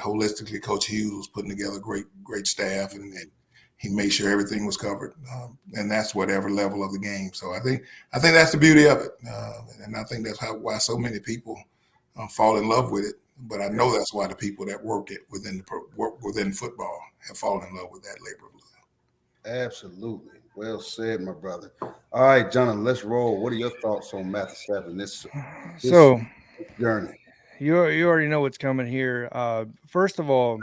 holistically Coach Hughes was putting together great staff, and he made sure everything was covered. And that's whatever level of the game. So I think that's the beauty of it. And I think that's why so many people fall in love with it. But I know that's why the people that work within football have fallen in love with that labor of love. Absolutely. Well said, my brother. All right, Jonathan, let's roll. What are your thoughts on Matthew Stafford and this journey? You already know what's coming here. First of all,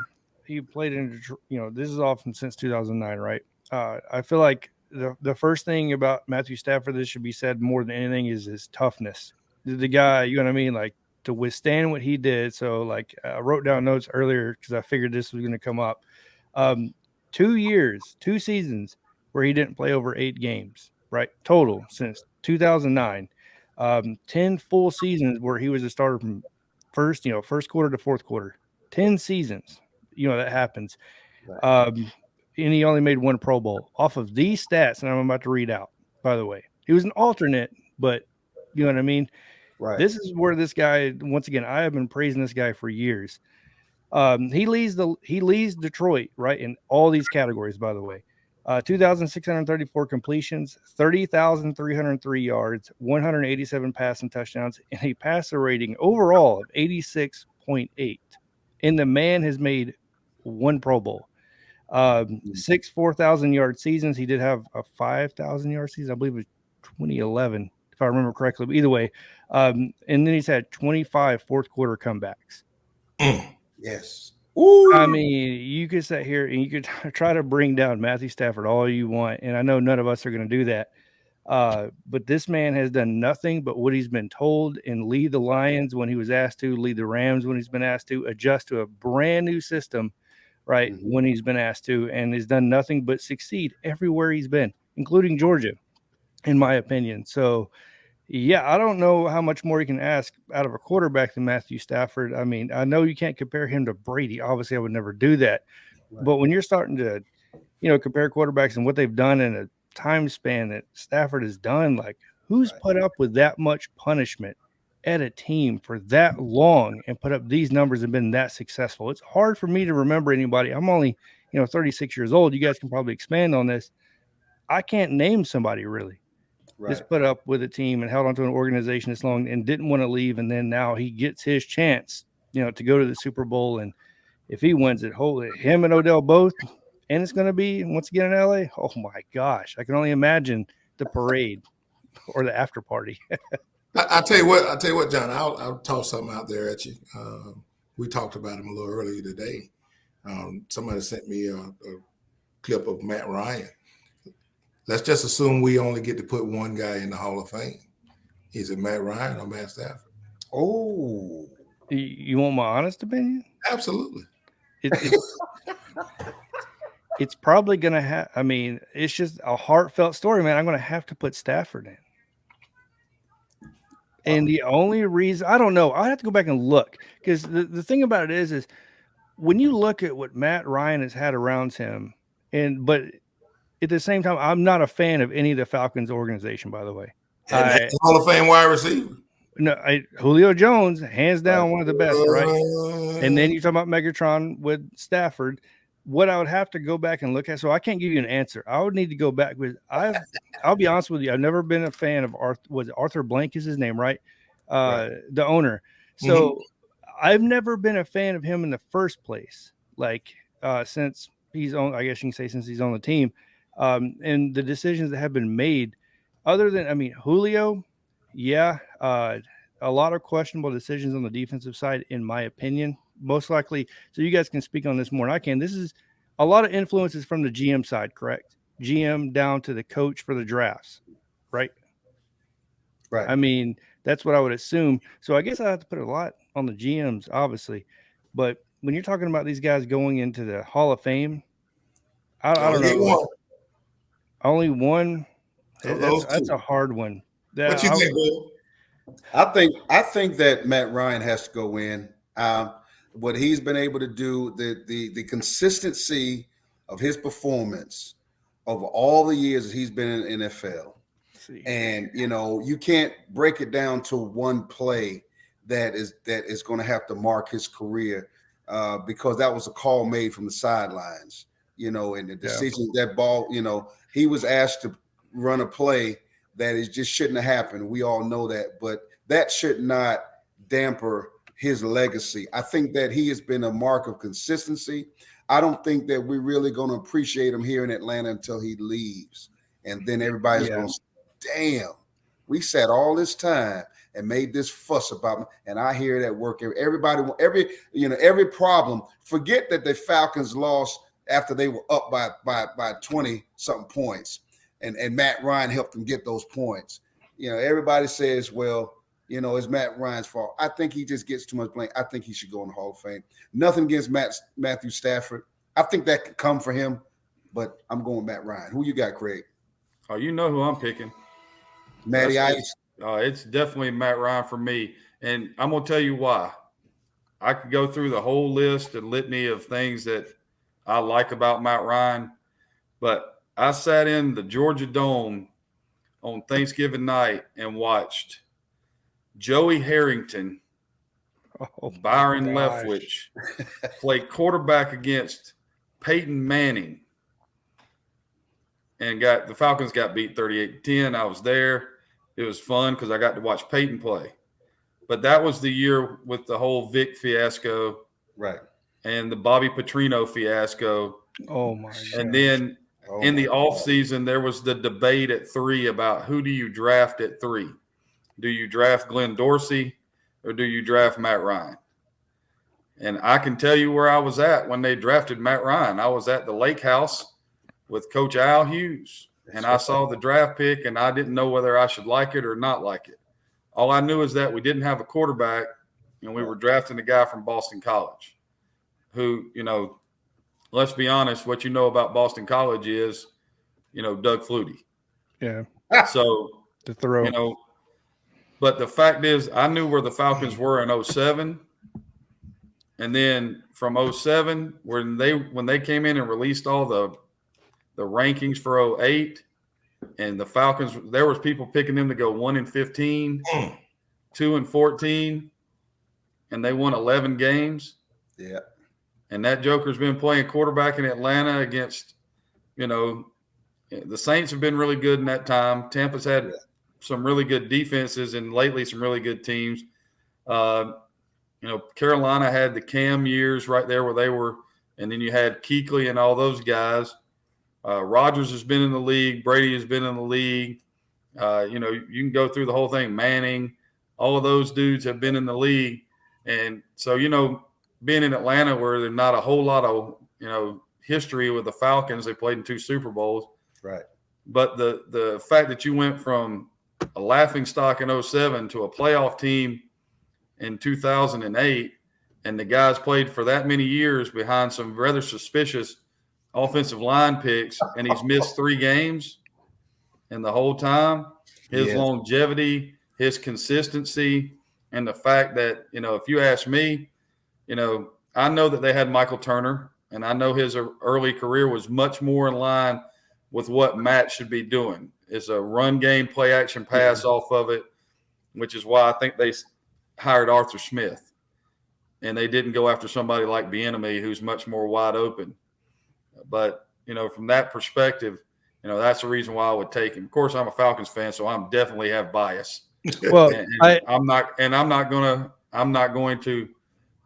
he played in Detroit. This is often since 2009, right? I feel like the first thing about Matthew Stafford that should be said more than anything is his toughness. The guy, you know what I mean? Like, to withstand what he did. So, I wrote down notes earlier because I figured this was going to come up. 2 seasons where he didn't play over 8 games, right? Total since 2009. 10 full seasons where he was a starter from first quarter to fourth quarter. 10 seasons, that happens. Right. And he only made 1 Pro Bowl off of these stats, and I'm about to read out, by the way. He was an alternate, but you know what I mean? Right. This is where this guy, once again, I have been praising this guy for years. He leads Detroit, right, in all these categories, by the way. 2,634 completions, 30,303 yards, 187 passing touchdowns, and a passer rating overall of 86.8. And the man has made 1 Pro Bowl. 6 4,000-yard seasons. He did have a 5,000-yard season. I believe it was 2011, if I remember correctly. But either way, and then he's had 25 fourth-quarter comebacks. Yes. Ooh. You could sit here and you could try to bring down Matthew Stafford all you want, and I know none of us are going to do that. But this man has done nothing but what he's been told, and lead the Lions when he was asked to, lead the Rams when he's been asked to, adjust to a brand new system, right, when he's been asked to, and has done nothing but succeed everywhere he's been, including Georgia, in my opinion. So, yeah, I don't know how much more you can ask out of a quarterback than Matthew Stafford. I know you can't compare him to Brady. Obviously, I would never do that. Right. But when you're starting to, compare quarterbacks and what they've done in a time span that Stafford has done, who's put up with that much punishment at a team for that long and put up these numbers and been that successful. It's hard for me to remember anybody. I'm only, 36 years old. You guys can probably expand on this. I can't name somebody really that's put up with a team and held onto an organization this long and didn't want to leave. And then now he gets his chance, to go to the Super Bowl. And if he wins it, holy, him and Odell both, and it's going to be once again in LA. Oh my gosh. I can only imagine the parade or the after party. I tell you what, John, I'll toss something out there at you. We talked about him a little earlier today. Somebody sent me a clip of Matt Ryan. Let's just assume we only get to put one guy in the Hall of Fame. Is it Matt Ryan or Matt Stafford? Oh, you want my honest opinion? Absolutely. It's probably going to have, it's just a heartfelt story, man. I'm going to have to put Stafford in. And the only reason, I don't know, I have to go back and look, because the thing about it is when you look at what Matt Ryan has had around him, but at the same time, I'm not a fan of any of the Falcons organization, by the way. And Hall of Fame wide receiver. No, Julio Jones, hands down, one of the best, right? And then you talk about Megatron with Stafford. What I would have to go back and look at, so I can't give you an answer. I would need to go back with. I'll be honest with you. I've never been a fan of Arthur Blank is his name, right? The owner. So I've never been a fan of him in the first place. Since he's on, I guess you can say since he's on the team, and the decisions that have been made. Other than, Julio, a lot of questionable decisions on the defensive side, in my opinion. Most likely, so you guys can speak on this more than I can. This is a lot of influences from the GM side, correct? GM down to the coach for the drafts, right? Right. That's what I would assume. So I guess I have to put a lot on the GMs, obviously. But when you're talking about these guys going into the Hall of Fame, I don't know. Only one. That's a hard one. What you think, Will? I think that Matt Ryan has to go in. What he's been able to do, the consistency of his performance over all the years that he's been in the NFL. And you can't break it down to one play that is going to have to mark his career, because that was a call made from the sidelines, and the decision that ball, he was asked to run a play that it just shouldn't have happened. We all know that, but that should not damper his legacy. I think that he has been a mark of consistency. I don't think that we're really going to appreciate him here in Atlanta until he leaves. And then everybody's going to say, damn, we sat all this time and made this fuss about him. And I hear that work. Every problem, forget that the Falcons lost after they were up by 20 something points. And Matt Ryan helped them get those points. Everybody says, well, it's Matt Ryan's fault. I think he just gets too much blame. I think he should go in the Hall of Fame. Nothing against Matthew Stafford. I think that could come for him, but I'm going Matt Ryan. Who you got, Craig? Oh, you know who I'm picking. Matty Ice. It's definitely Matt Ryan for me. And I'm going to tell you why. I could go through the whole list and litany of things that I like about Matt Ryan, but I sat in the Georgia Dome on Thanksgiving night and watched Joey Harrington, Byron Leftwich play quarterback against Peyton Manning, and the Falcons got beat 38-10. I was there. It was fun because I got to watch Peyton play. But that was the year with the whole Vic fiasco, right, and the Bobby Petrino fiasco. Oh my! And then in the offseason, there was the debate at 3 about who do you draft at 3. Do you draft Glenn Dorsey or do you draft Matt Ryan? And I can tell you where I was at when they drafted Matt Ryan. I was at the Lake House with Coach Al Hughes, and I saw the draft pick, and I didn't know whether I should like it or not like it. All I knew is that we didn't have a quarterback, and we were drafting a guy from Boston College who, let's be honest, what you know about Boston College is, Doug Flutie. Yeah. So, to throw. But the fact is, I knew where the Falcons were in 2007. And then from 2007, when they came in and released all the rankings for 2008, and the Falcons, there was people picking them to go 1-15. 2-14, and they won 11 games. Yeah. And that joker's been playing quarterback in Atlanta against, the Saints have been really good in that time. Tampa's had some really good defenses and lately some really good teams. Carolina had the Cam years right there where they were, and then you had Kuechly and all those guys. Rodgers has been in the league. Brady has been in the league. You can go through the whole thing. Manning, all of those dudes have been in the league. And so, being in Atlanta where there's not a whole lot of, history with the Falcons, they played in 2 Super Bowls. Right. But the fact that you went from a laughingstock in 2007 to a playoff team in 2008, and the guys played for that many years behind some rather suspicious offensive line picks, and he's missed 3 games. And the whole time, his longevity, his consistency, and the fact that, if you ask me, I know that they had Michael Turner, and I know his early career was much more in line with what Matt should be doing. It's a run game, play action pass off of it, which is why I think they hired Arthur Smith. And they didn't go after somebody like Bieniemy, who's much more wide open. But, from that perspective, that's the reason why I would take him. Of course, I'm a Falcons fan, so I'm definitely have bias. Well, I'm not going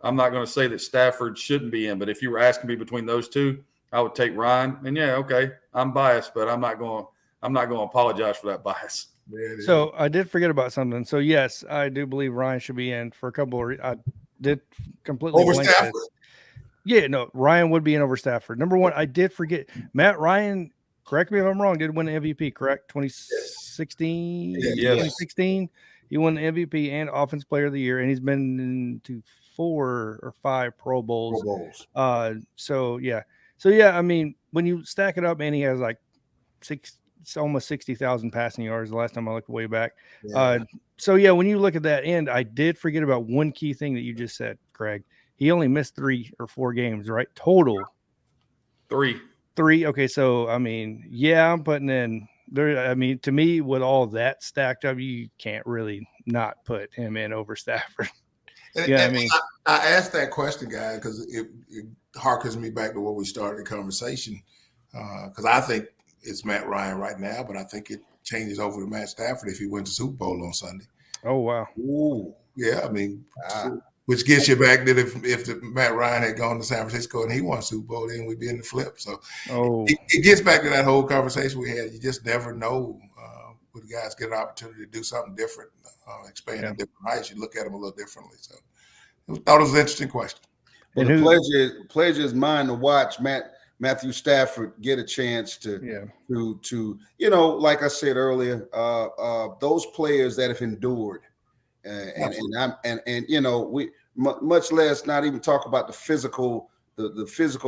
to say that Stafford shouldn't be in. But if you were asking me between those two, I would take Ryan. And okay, I'm biased, but I'm not going to apologize for that bias. So I did forget about something. So yes, I do believe Ryan should be in for a couple of I did completely over blank Stafford. this. Yeah, no, Ryan would be in over Stafford. Number one, I did forget Matt Ryan. Correct me if I'm wrong. Did win the MVP? Correct, 2016. Yes. 2016. He won the MVP and Offensive Player of the Year, and he's been into 4 or 5 Pro Bowls. So yeah. I mean, when you stack it up, man, he has like almost 60,000 passing yards. The last time I looked way back. Yeah. When you look at that end, I did forget about one key thing that you just said, Craig. He only missed 3 or 4 games, right? Total. 3. Okay, so I mean, I'm putting in there. I mean, to me, with all that stacked up, you can't really not put him in over Stafford. I asked that question, guys, because it harkens me back to what we started the conversation. Because I think it's Matt Ryan right now, but I think it changes over to Matt Stafford if he wins the Super Bowl on Sunday. Oh wow! Ooh. Yeah, I mean, which gets you back that if Matt Ryan had gone to San Francisco and he won Super Bowl, then we'd be in the flip. So it gets back to that whole conversation we had. You just never know when guys get an opportunity to do something different, expand in different heights. You look at them a little differently. So I thought it was an interesting question. Well, the pleasure is mine to watch Matthew Stafford get a chance to like I said earlier, those players that have endured, we much less not even talk about the physical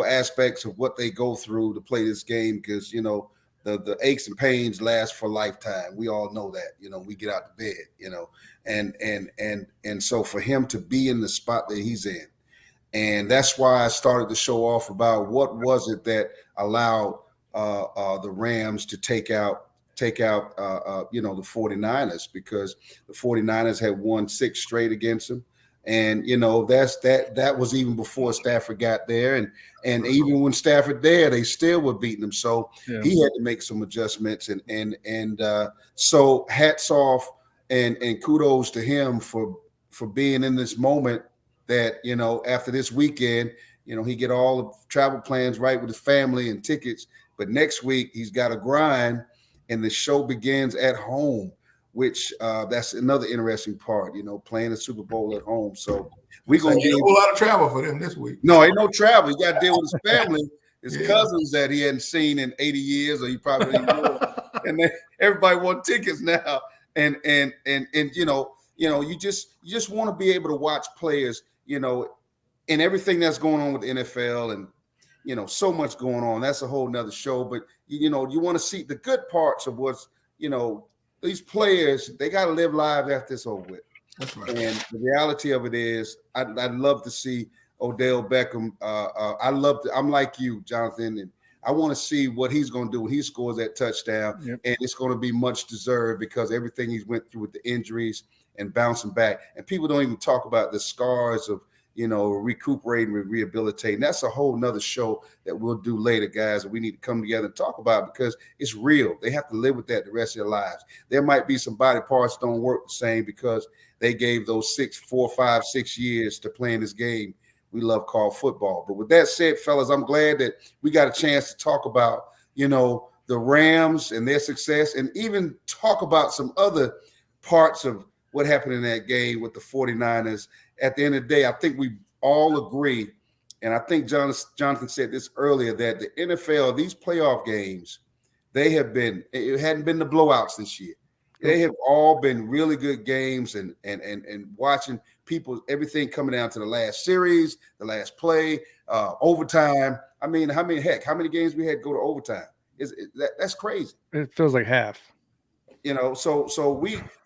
aspects of what they go through to play this game, because the aches and pains last for a lifetime. We all know that. We get out the bed, and so for him to be in the spot that he's in. And that's why I started to show off about what was it that allowed the Rams to take out the 49ers, because the 49ers had won 6 straight against them. And, that was even before Stafford got there. And even when Stafford there, they still were beating him. So he had to make some adjustments. And so hats off and kudos to him for being in this moment that, after this weekend, he get all the travel plans right with his family and tickets. But next week he's got to grind, and the show begins at home, which that's another interesting part, playing the Super Bowl at home. So we're going to get a whole lot of travel for them this week. No, ain't no travel. He got to deal with his family, his cousins that he hadn't seen in 80 years, or he probably didn't know. And everybody want tickets now. And you just want to be able to watch players, and everything that's going on with the NFL, and so much going on. That's a whole nother show. But you want to see the good parts of what's, these players, they got to live lives after it's over with. That's right. And the reality of it is, I'd love to see Odell Beckham. I'm like you, Jonathan, and I want to see what he's going to do when he scores that touchdown. Yep. And it's going to be much deserved because everything he's went through with the injuries and bouncing back. And people don't even talk about the scars of, recuperating and rehabilitating. That's a whole nother show that we'll do later, guys, that we need to come together and talk about because it's real. They have to live with that the rest of their lives. There might be some body parts that don't work the same because they gave those 4, 5, 6 years to playing this game we love called football. But with that said, fellas, I'm glad that we got a chance to talk about, the Rams and their success and even talk about some other parts of what happened in that game with the 49ers. At the end of the day, I think we all agree, and I think Jonathan said this earlier, that the NFL, these playoff games, it hadn't been the blowouts this year. They have all been really good games and watching everything coming down to the last series, the last play, overtime. I mean, how many games we had go to overtime? That's crazy. It feels like half. So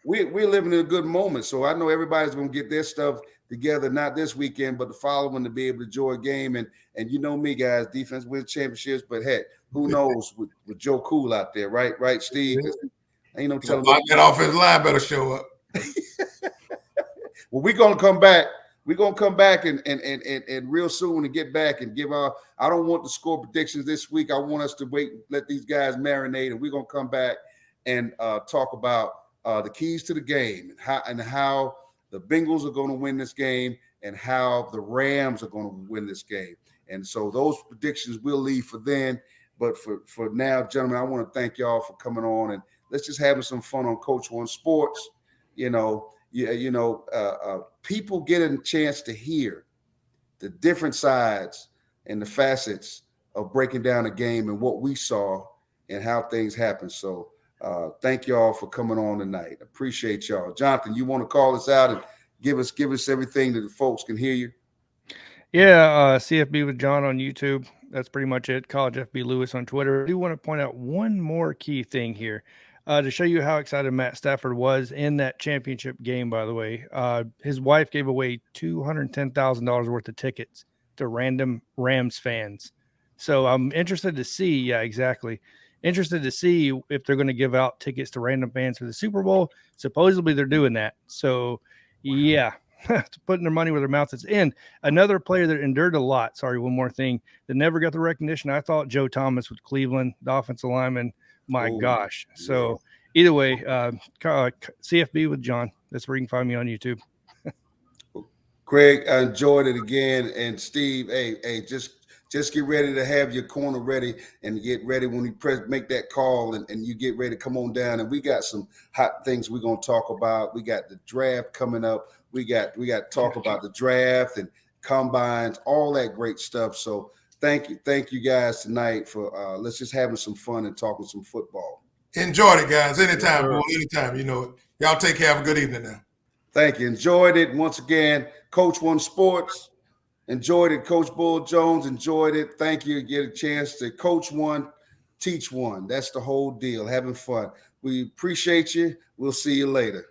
we're living in a good moment. So I know everybody's going to get their stuff together, not this weekend, but the following to be able to enjoy a game. And you know me, guys, defense wins championships, but heck, who knows with Joe Cool out there, right, Steve? Ain't no telling. That offensive line better show up. Well, we're gonna come back. We're gonna come back and real soon and get back and give our. I don't want the score predictions this week. I want us to wait, let these guys marinate, and we're gonna come back and talk about the keys to the game and how the Bengals are going to win this game and how the Rams are going to win this game. And so those predictions we'll leave for then. But for now, gentlemen, I want to thank y'all for coming on and let's just having some fun on Coach One Sports. People get a chance to hear the different sides and the facets of breaking down a game and what we saw and how things happen. So thank y'all for coming on tonight. Appreciate y'all. Jonathan, you want to call us out and give us everything that the folks can hear you? Yeah, CFB with John on YouTube. That's pretty much it. College FB Lewis on Twitter. I do want to point out one more key thing here to show you how excited Matt Stafford was in that championship game, by the way. His wife gave away $210,000 worth of tickets to random Rams fans. So I'm interested to see, yeah, exactly. Interested to see if they're going to give out tickets to random fans for the Super Bowl. Supposedly they're doing that. So, yeah, putting their money where their mouth is. And another player that endured a lot, sorry, one more thing, that never got the recognition. I thought Joe Thomas with Cleveland, the offensive lineman, my gosh. So either way, CFB with John. That's where you can find me on YouTube. Craig, I enjoyed it again. And Steve, hey, just get ready to have your corner ready and get ready when you make that call and you get ready to come on down. And we got some hot things we're going to talk about. We got the draft coming up. We got to talk about the draft and combines, all that great stuff. So thank you guys tonight for let's just having some fun and talking some football. Enjoyed it, guys. Anytime, boy, anytime. Y'all take care. Have a good evening now. Thank you. Enjoyed it. Once again, Coach One Sports. Enjoyed it. Coach Bull Jones enjoyed it. Thank you. Get a chance to coach one, teach one. That's the whole deal. Having fun. We appreciate you. We'll see you later.